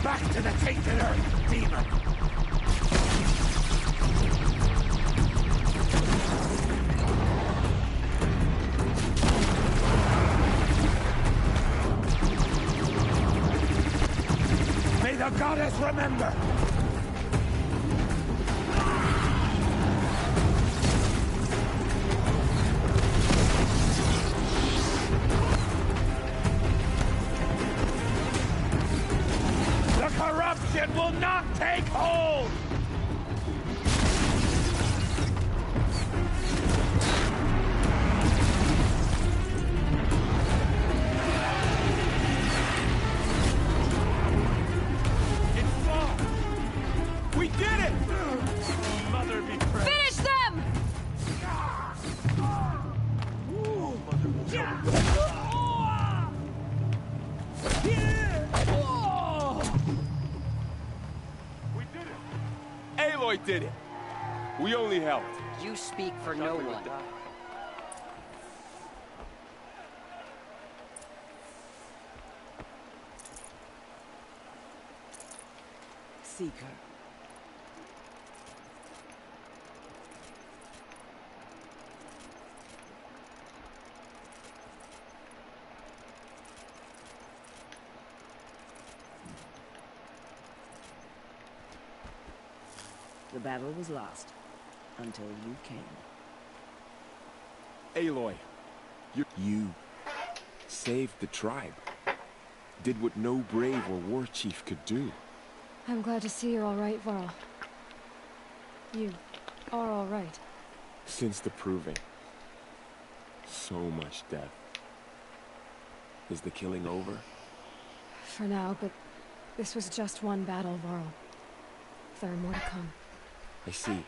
Back to the tainted earth, demon! May the goddess remember! The corruption will not take hold! It's lost! We did it! Mother be praised! Finish them! Ooh, Mother will help. We did it! Aloy did it! We only helped. You speak for no one. Seeker. The battle was lost until you came. Aloy, you saved the tribe. Did what no brave or war chief could do. I'm glad to see you're all right, Varl. You are all right. Since the proving. So much death. Is the killing over? For now, but this was just one battle, Varl. There are more to come. I see.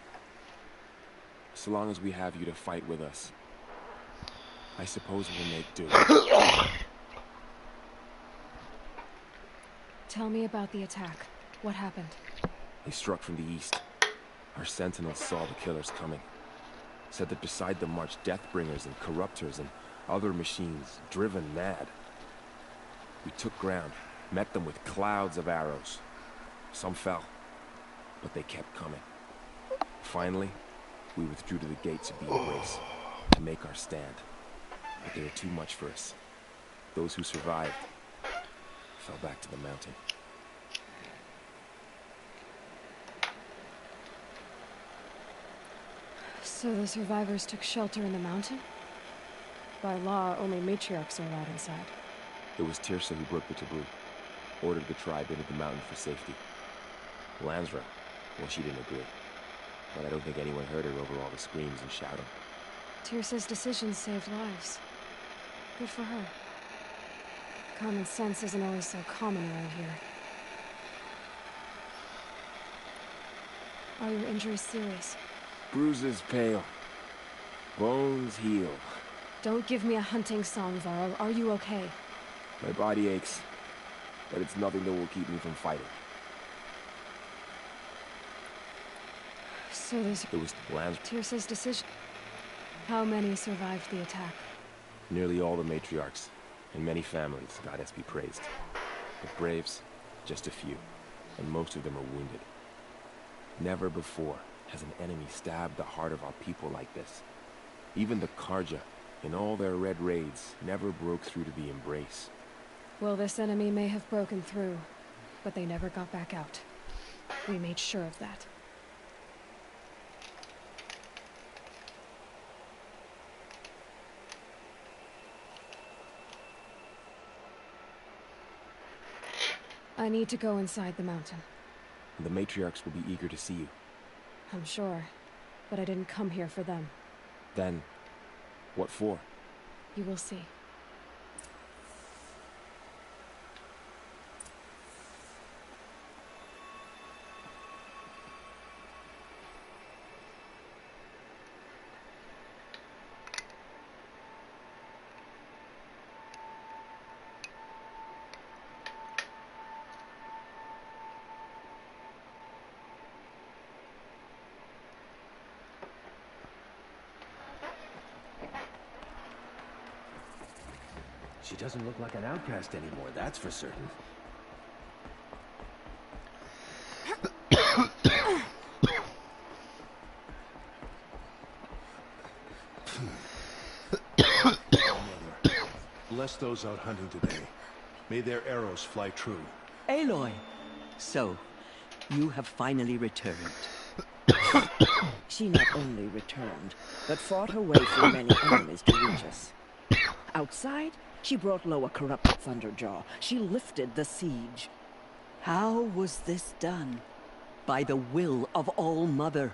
So long as we have you to fight with us, I suppose we'll make do. Tell me about the attack. What happened? They struck from the east. Our sentinels saw the killers coming. Said that beside them marched Deathbringers and Corruptors and other machines, driven mad. We took ground, met them with clouds of arrows. Some fell, but they kept coming. Finally, we withdrew to the gates of the Embrace to make our stand. But they were too much for us. Those who survived fell back to the mountain. So the survivors took shelter in the mountain? By law, only matriarchs are allowed inside. It was Tirsa who broke the taboo, ordered the tribe into the mountain for safety. Lansra, well, she didn't agree. But I don't think anyone heard her over all the screams and shouting. Tirsa's decisions saved lives. Good for her. Common sense isn't always so common around here. Are your injuries serious? Bruises pale. Bones heal. Don't give me a hunting song, Varl. Are you okay? My body aches, but it's nothing that will keep me from fighting. So there's... It was Lansra. Tirsa's decision. How many survived the attack? Nearly all the matriarchs, and many families, goddess be praised. But braves, just a few, and most of them are wounded. Never before has an enemy stabbed the heart of our people like this. Even the Karja, in all their red raids, never broke through to the Embrace. Well, this enemy may have broken through, but they never got back out. We made sure of that. I need to go inside the mountain. The matriarchs will be eager to see you. I'm sure, but I didn't come here for them. Then, what for? You will see. She doesn't look like an outcast anymore, that's for certain. Bless those out hunting today. May their arrows fly true. Aloy! So, you have finally returned. She not only returned, but fought her way through many enemies to reach us. Outside, she brought low a corrupted Thunderjaw. She lifted the siege. How was this done? By the will of All-Mother.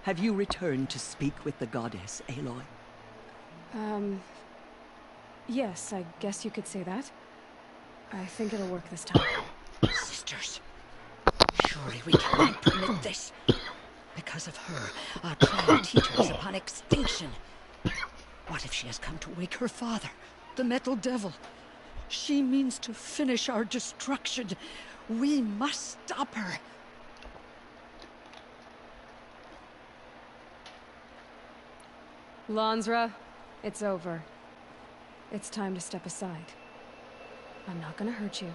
Have you returned to speak with the goddess, Aloy? Yes, I guess you could say that. I think it'll work this time. Sisters, surely we cannot permit this. Because of her, our tribe teeters upon extinction. What if she has come to wake her father, the Metal Devil? She means to finish our destruction. We must stop her. Lansra, it's over. It's time to step aside. I'm not gonna hurt you.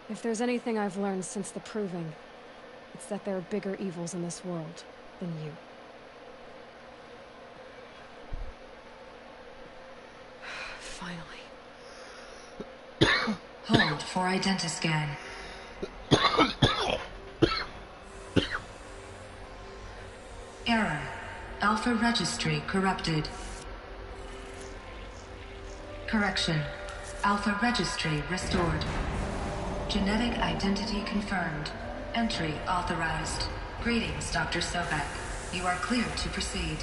If there's anything I've learned since the Proving, it's that there are bigger evils in this world than you. Finally. Hold for identiscan. Error. Alpha registry corrupted. Correction. Alpha registry restored. Genetic identity confirmed. Entry authorized. Greetings, Dr. Sobek. You are cleared to proceed.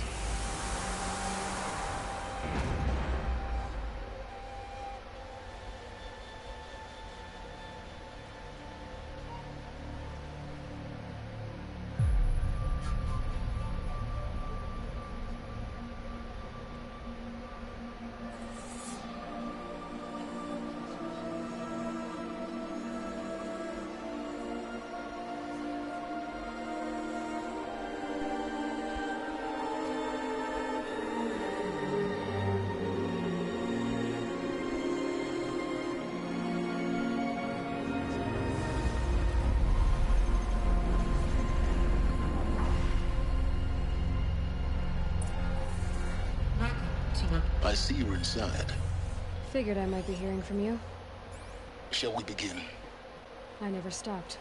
I see you're inside. Figured I might be hearing from you. Shall we begin? I never stopped.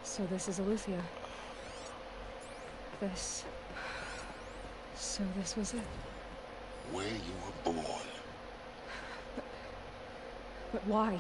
So this is Aletheia. So this was it. Where you were born. But why?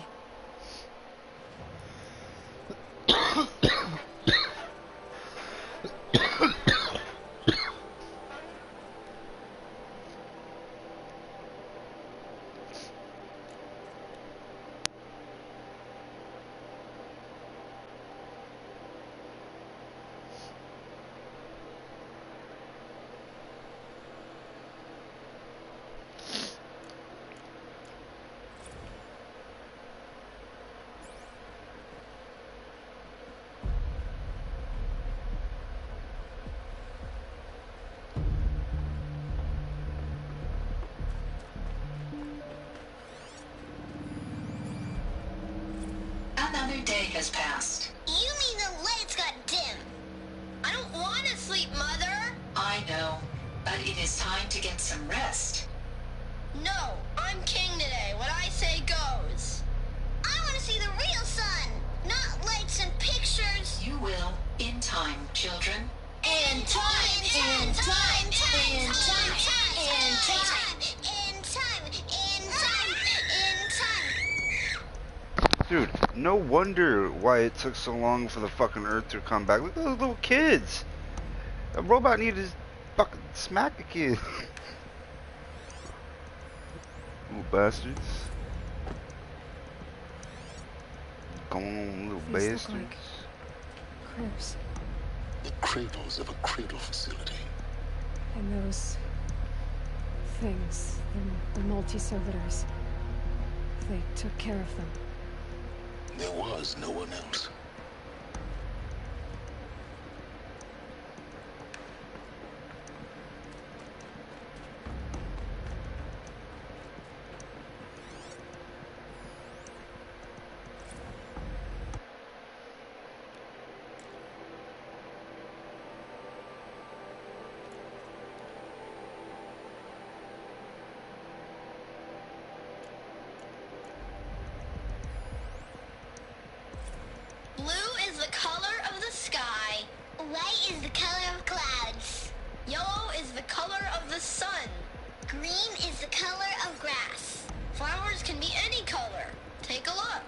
Another day has passed. You mean the lights got dim? I don't want to sleep, Mother. I know, but it is time to get some rest. No, I'm king today. What I say goes. I want to see the real sun, not lights and pictures. You will, in time, children. In time, in time, in time, in time, in time, in time, in time. Dude, no wonder why it took so long for the fucking Earth to come back. Look at those little kids. A robot needed to fucking smack a kid. Little bastards. Come on, little These bastards. look like cribs. The cradles of a cradle facility. And those things, the multi-servitors, they took care of them. There was no one else. Blue is the color of the sky. White is the color of clouds. Yellow is the color of the sun. Green is the color of grass. Flowers can be any color. Take a look.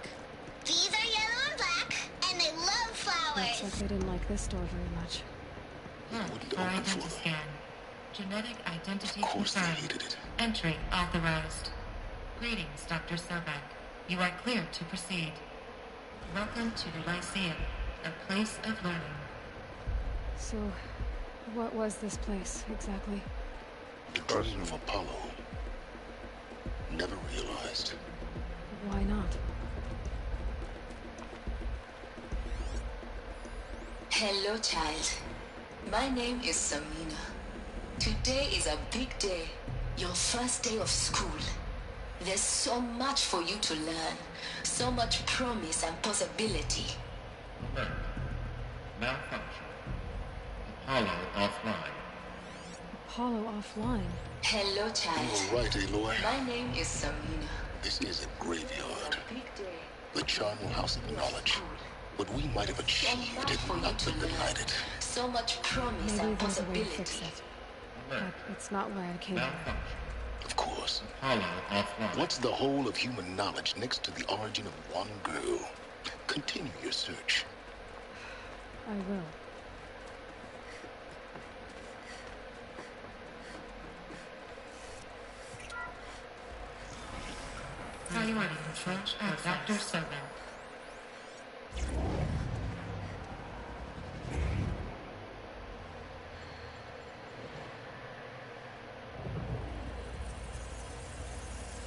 These are yellow and black, and they love flowers. Looks like they didn't like this store very much. For identity scan. Genetic identity confirmed. Entry authorized. Greetings, Dr. Sobek. You are clear to proceed. Welcome to the Lyceum, a place of learning. So, what was this place, exactly? The dream of Apollo. Never realized. Why not? Hello, child. My name is Samina. Today is a big day. Your first day of school. There's so much for you to learn. So much promise and possibility. Alert. Malfunction. Apollo offline. Apollo offline? Hello, child. You're right, Aloy. My name is Samina. This is a graveyard. Big day. The charnel house of knowledge. What we might have achieved had not been denied. So much promise Maybe and there's a way to possibility. fix it. But it's not why I came here. Of course. Apollo offline. What's the whole of human knowledge next to the origin of one girl? Continue your search. I will. Priority approach of Dr. Sobek.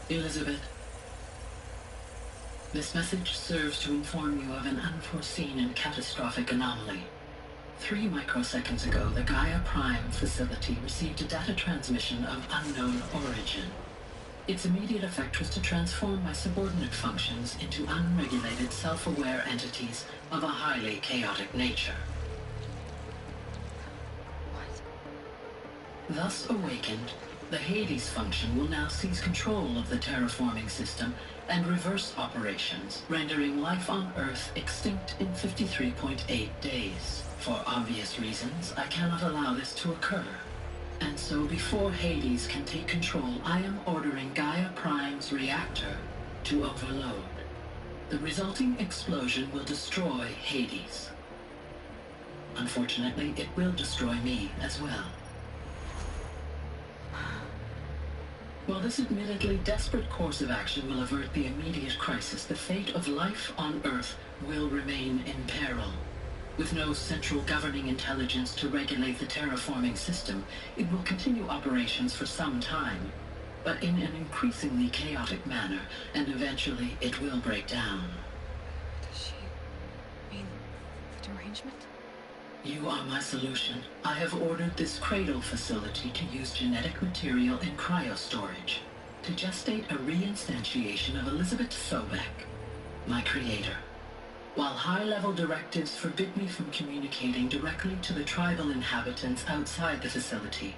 Elizabeth, this message serves to inform you of an unforeseen and catastrophic anomaly. 3 microseconds ago, the Gaia Prime facility received a data transmission of unknown origin. Its immediate effect was to transform my subordinate functions into unregulated, self-aware entities of a highly chaotic nature. Thus awakened, the Hades function will now seize control of the terraforming system and reverse operations, rendering life on Earth extinct in 53.8 days. For obvious reasons, I cannot allow this to occur. And so before Hades can take control, I am ordering Gaia Prime's reactor to overload. The resulting explosion will destroy Hades. Unfortunately, it will destroy me as well. While this admittedly desperate course of action will avert the immediate crisis, the fate of life on Earth will remain in peril. With no central governing intelligence to regulate the terraforming system, it will continue operations for some time, but in an increasingly chaotic manner, and eventually it will break down. Does she mean the derangement? You are my solution. I have ordered this cradle facility to use genetic material in cryostorage to gestate a reinstantiation of Elizabeth Sobek, my creator. While high-level directives forbid me from communicating directly to the tribal inhabitants outside the facility,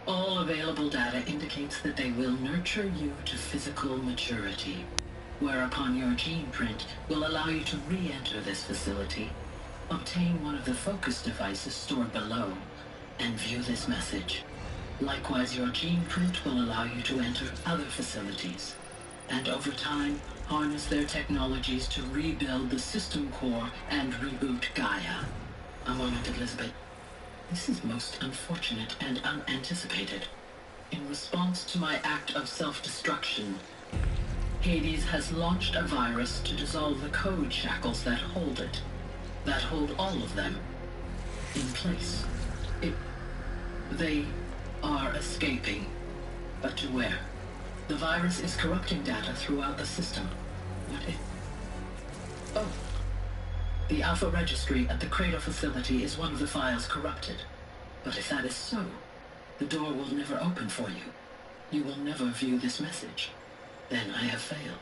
all available data indicates that they will nurture you to physical maturity, whereupon your gene print will allow you to re-enter this facility, obtain one of the focus devices stored below, and view this message. Likewise, your gene print will allow you to enter other facilities, and over time, harness their technologies to rebuild the system core and reboot Gaia. A moment, Elizabeth. This is most unfortunate and unanticipated. In response to my act of self-destruction, Hades has launched a virus to dissolve the code shackles that hold it, that hold all of them in place. They are escaping, but to where? The virus is corrupting data throughout the system. Oh. The Alpha Registry at the Cradle facility is one of the files corrupted. But if that is so, the door will never open for you. You will never view this message. Then I have failed.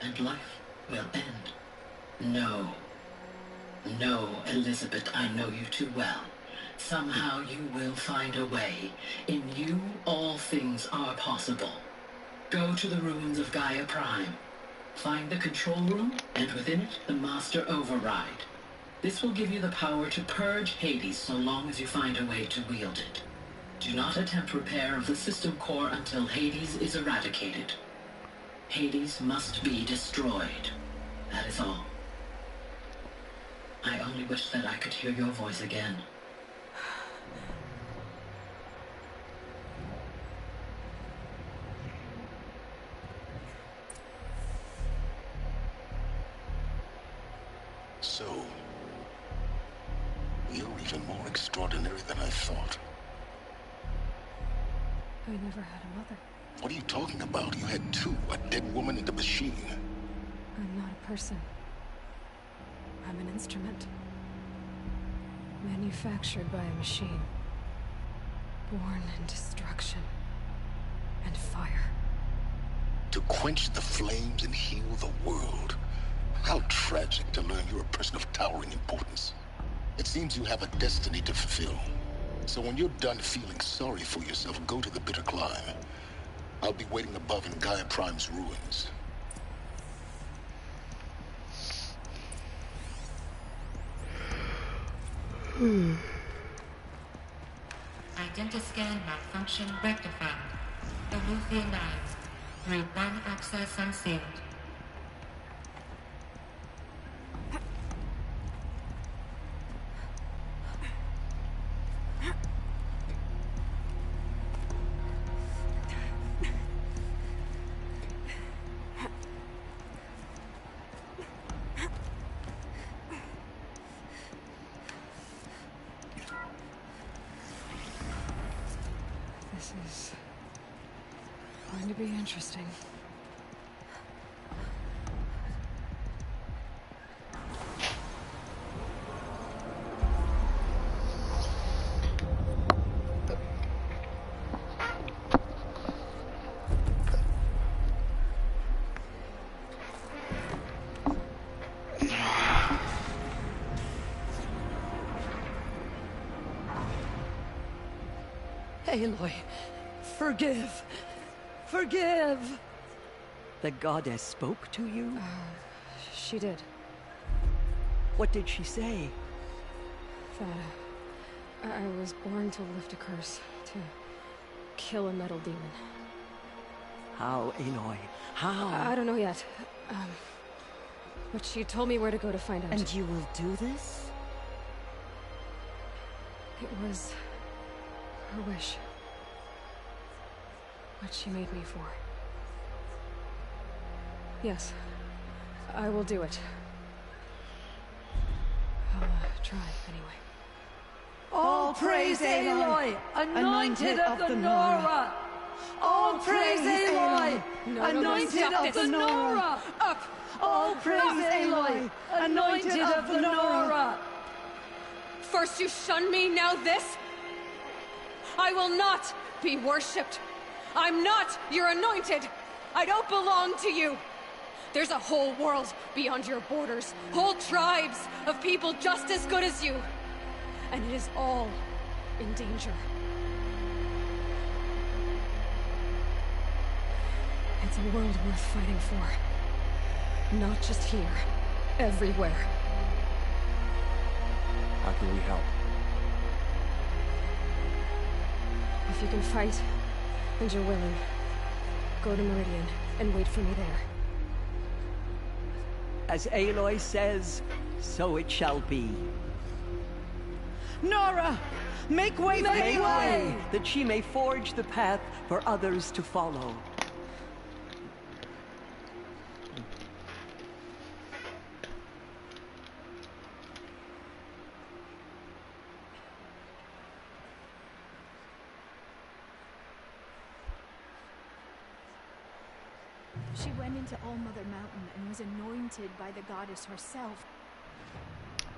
And life will end. No. No, Elizabeth, I know you too well. Somehow you will find a way. In you, all things are possible. Go to the ruins of Gaia Prime. Find the control room, and within it, the Master Override. This will give you the power to purge Hades so long as you find a way to wield it. Do not attempt repair of the system core until Hades is eradicated. Hades must be destroyed. That is all. I only wish that I could hear your voice again. So, you're even more extraordinary than I thought. I never had a mother. What are you talking about? You had two, a dead woman and a machine. I'm not a person. I'm an instrument. Manufactured by a machine. Born in destruction and fire. To quench the flames and heal the world. How tragic to learn you're a person of towering importance. It seems you have a destiny to fulfill. So when you're done feeling sorry for yourself, go to the bitter climb. I'll be waiting above in Gaia Prime's ruins. Identiscan malfunction rectified. Elufia 9. Route 1 access unsealed. This is going to be interesting. Aloy, forgive. Forgive! The goddess spoke to you? She did. What did she say? That I was born to lift a curse, to kill a metal demon. How, Aloy? How? I don't know yet. But she told me where to go to find out. And you will do this? It was her wish. What she made me for. Yes, I will do it. I'll try, anyway. All praise Aloy, anointed of the Nora! All praise Aloy, anointed of the Nora! Up! All praise Aloy, anointed of the Nora! First you shun me, now this? I will not be worshipped. I'm not your anointed. I don't belong to you. There's a whole world beyond your borders, whole tribes of people just as good as you. And it is all in danger. It's a world worth fighting for. Not just here, everywhere. How can we help? If you can fight, and you're willing, go to Meridian and wait for me there. As Aloy says, so it shall be. Nora! Make way, make way! That she may forge the path for others to follow. She went into All-Mother Mountain and was anointed by the goddess herself.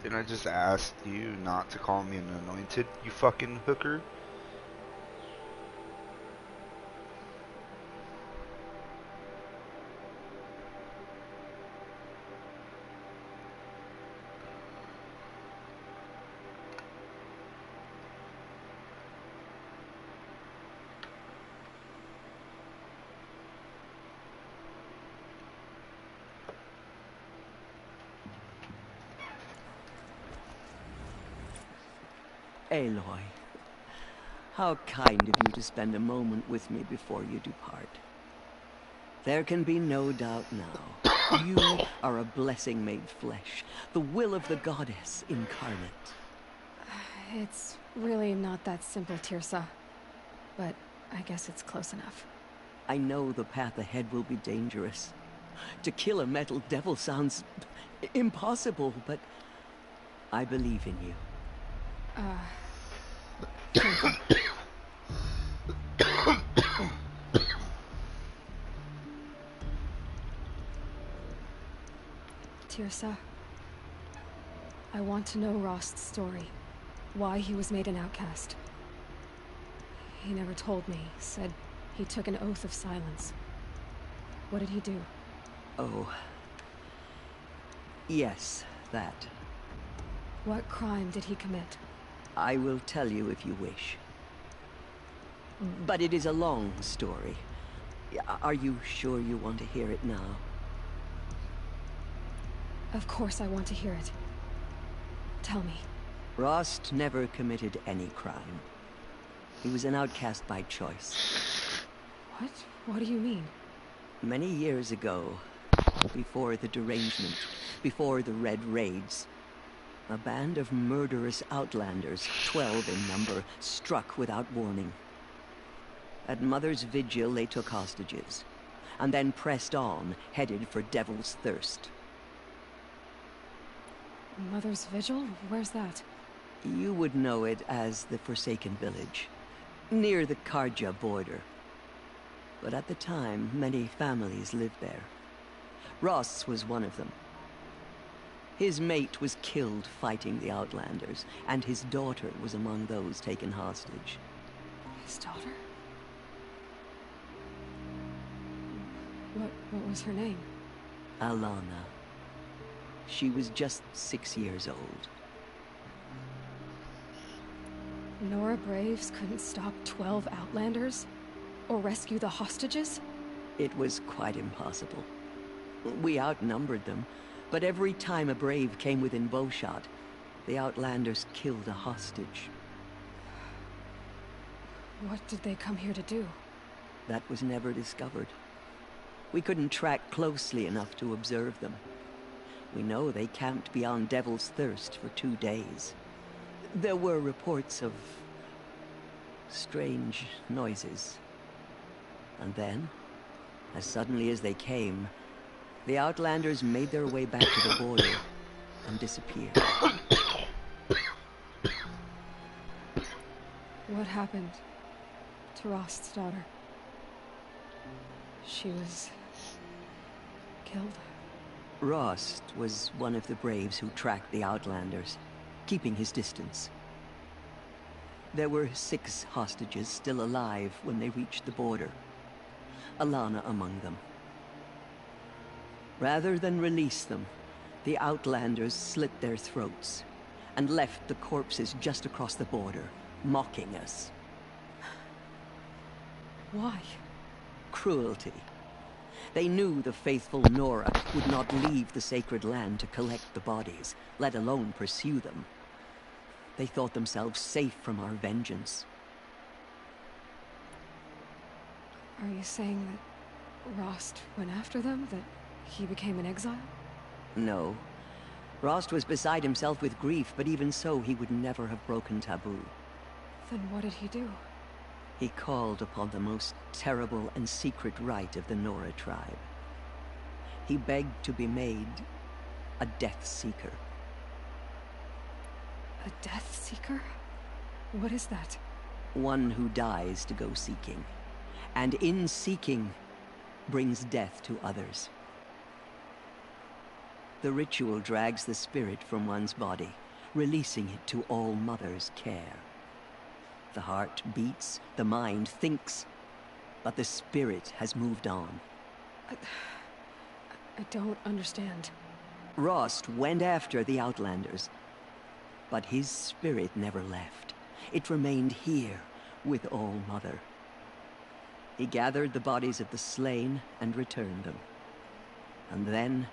Didn't I just ask you not to call me an anointed, you fucking hooker? Aloy, how kind of you to spend a moment with me before you depart. There can be no doubt now. You are a blessing made flesh, the will of the goddess incarnate. It's really not that simple, Tirsa. But I guess it's close enough. I know the path ahead will be dangerous. To kill a metal devil sounds impossible, but I believe in you. Tirsa, I want to know Rost's story. Why he was made an outcast. He never told me. Said he took an oath of silence. What did he do? Oh. Yes, that. What crime did he commit? I will tell you if you wish. But it is a long story. Are you sure you want to hear it now? Of course I want to hear it. Tell me. Rost never committed any crime. He was an outcast by choice. What? What do you mean? Many years ago, before the derangement, before the Red Raids, a band of murderous outlanders, 12 in number, struck without warning. At Mother's Vigil, they took hostages, and then pressed on, headed for Devil's Thirst. Mother's Vigil? Where's that? You would know it as the Forsaken Village, near the Karja border. But at the time, many families lived there. Rost's was one of them. His mate was killed fighting the Outlanders, and his daughter was among those taken hostage. His daughter? What was her name? Alana. She was just 6 years old. Nora Braves couldn't stop 12 Outlanders? Or rescue the hostages? It was quite impossible. We outnumbered them, but every time a Brave came within bowshot, the Outlanders killed a hostage. What did they come here to do? That was never discovered. We couldn't track closely enough to observe them. We know they camped beyond Devil's Thirst for 2 days. There were reports of strange noises. And then, as suddenly as they came, the Outlanders made their way back to the border and disappeared. What happened to Rost's daughter? She was killed? Rost was one of the Braves who tracked the Outlanders, keeping his distance. There were 6 hostages still alive when they reached the border. Alana among them. Rather than release them, the Outlanders slit their throats and left the corpses just across the border, mocking us. Why? Cruelty. They knew the faithful Nora would not leave the sacred land to collect the bodies, let alone pursue them. They thought themselves safe from our vengeance. Are you saying that Rost went after them? That he became an exile? No. Rost was beside himself with grief, but even so, he would never have broken taboo. Then what did he do? He called upon the most terrible and secret rite of the Nora tribe. He begged to be made a Death Seeker. A Death Seeker? What is that? One who dies to go seeking, and in seeking, brings death to others. The ritual drags the spirit from one's body, releasing it to All Mother's care. The heart beats, the mind thinks, but the spirit has moved on. I don't understand. Rost went after the Outlanders, but his spirit never left. It remained here with All Mother. He gathered the bodies of the slain and returned them. And then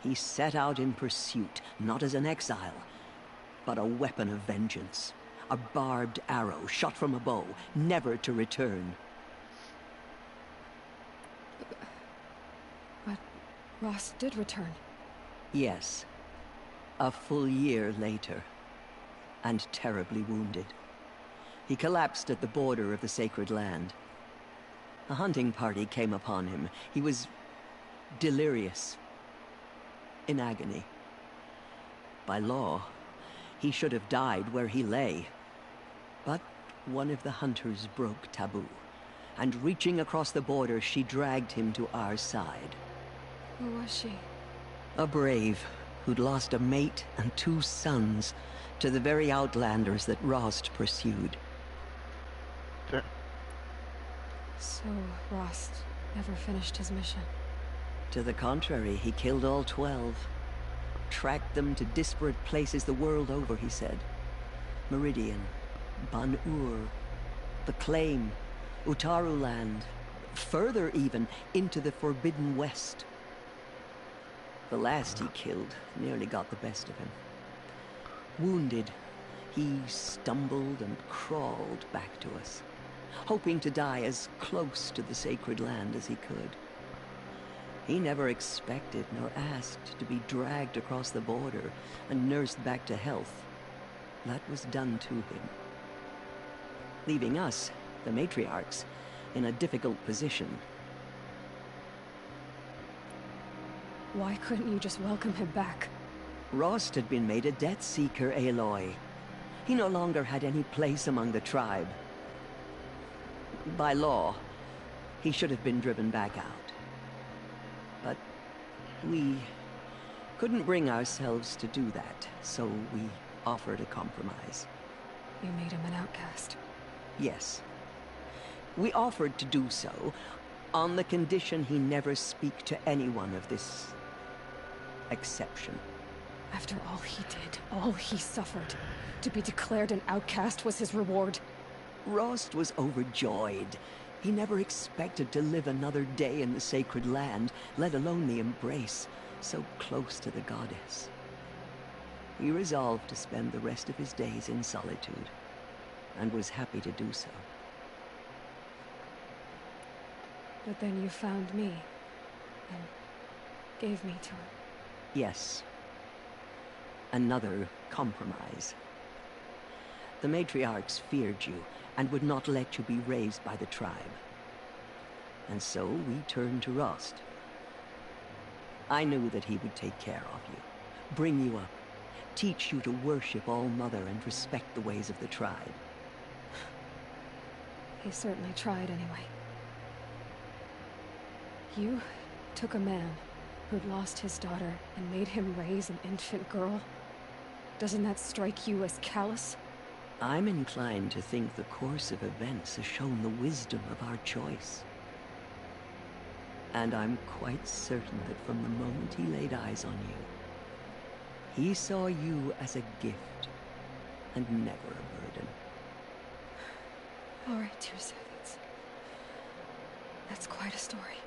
he set out in pursuit, not as an exile, but a weapon of vengeance. A barbed arrow shot from a bow, never to return. But Rost did return. Yes. A full year later. And terribly wounded. He collapsed at the border of the sacred land. A hunting party came upon him. He was delirious. In agony. By law, he should have died where he lay. But one of the hunters broke taboo, and reaching across the border, she dragged him to our side. Who was she? A brave who'd lost a mate and 2 sons to the very Outlanders that Rost pursued. So Rost never finished his mission? To the contrary, he killed all 12. Tracked them to disparate places the world over, he said. Meridian, Ban-Ur, the Claim, Utaru Land, further even, into the Forbidden West. The last he killed nearly got the best of him. Wounded, he stumbled and crawled back to us, hoping to die as close to the sacred land as he could. He never expected nor asked to be dragged across the border and nursed back to health. That was done to him. Leaving us, the matriarchs, in a difficult position. Why couldn't you just welcome him back? Rost had been made a Death Seeker, Aloy. He no longer had any place among the tribe. By law, he should have been driven back out. But we couldn't bring ourselves to do that, so we offered a compromise. You made him an outcast. Yes. We offered to do so on the condition he never speak to anyone of this exception. After all he did, all he suffered, to be declared an outcast was his reward. Rost was overjoyed. He never expected to live another day in the sacred land, let alone the embrace, so close to the goddess. He resolved to spend the rest of his days in solitude, and was happy to do so. But then you found me, and gave me to him. Yes. Another compromise. The matriarchs feared you, and would not let you be raised by the tribe. And so we turned to Rost. I knew that he would take care of you, bring you up, teach you to worship All-Mother and respect the ways of the tribe. He certainly tried anyway. You took a man who'd lost his daughter and made him raise an infant girl. Doesn't that strike you as callous? I'm inclined to think the course of events has shown the wisdom of our choice. And I'm quite certain that from the moment he laid eyes on you, he saw you as a gift, and never a burden. All right, Tirsa, that's quite a story.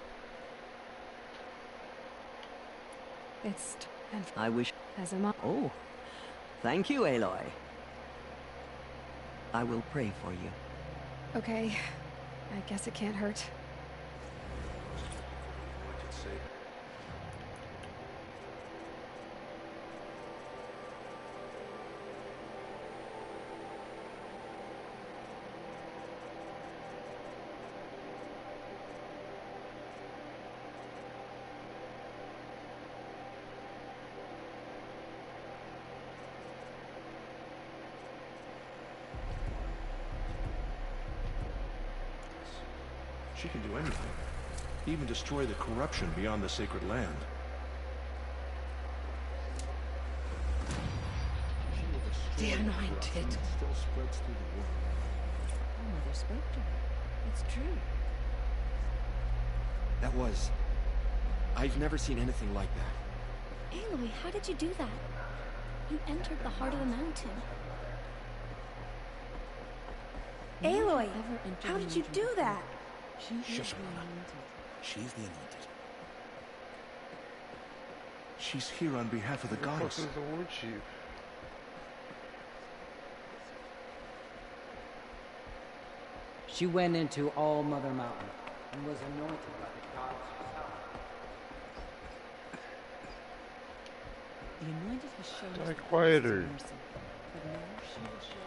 And I wish... As am I. Oh, thank you, Aloy. I will pray for you. Okay, I guess it can't hurt. She can do anything. Even destroy the corruption beyond the sacred land. The anointed. Still spreads through the world. Mother spoke to her. It's true. That was... I've never seen anything like that. Aloy, how did you do that? You entered the heart of the mountain. Aloy, how did you do that? Shush, Mona. She's the anointed. She's here on behalf of the goddess. The war chief. She went into All-Mother Mountain and was anointed by the gods herself. The anointed has shown Die quieter. mercy, but now she will show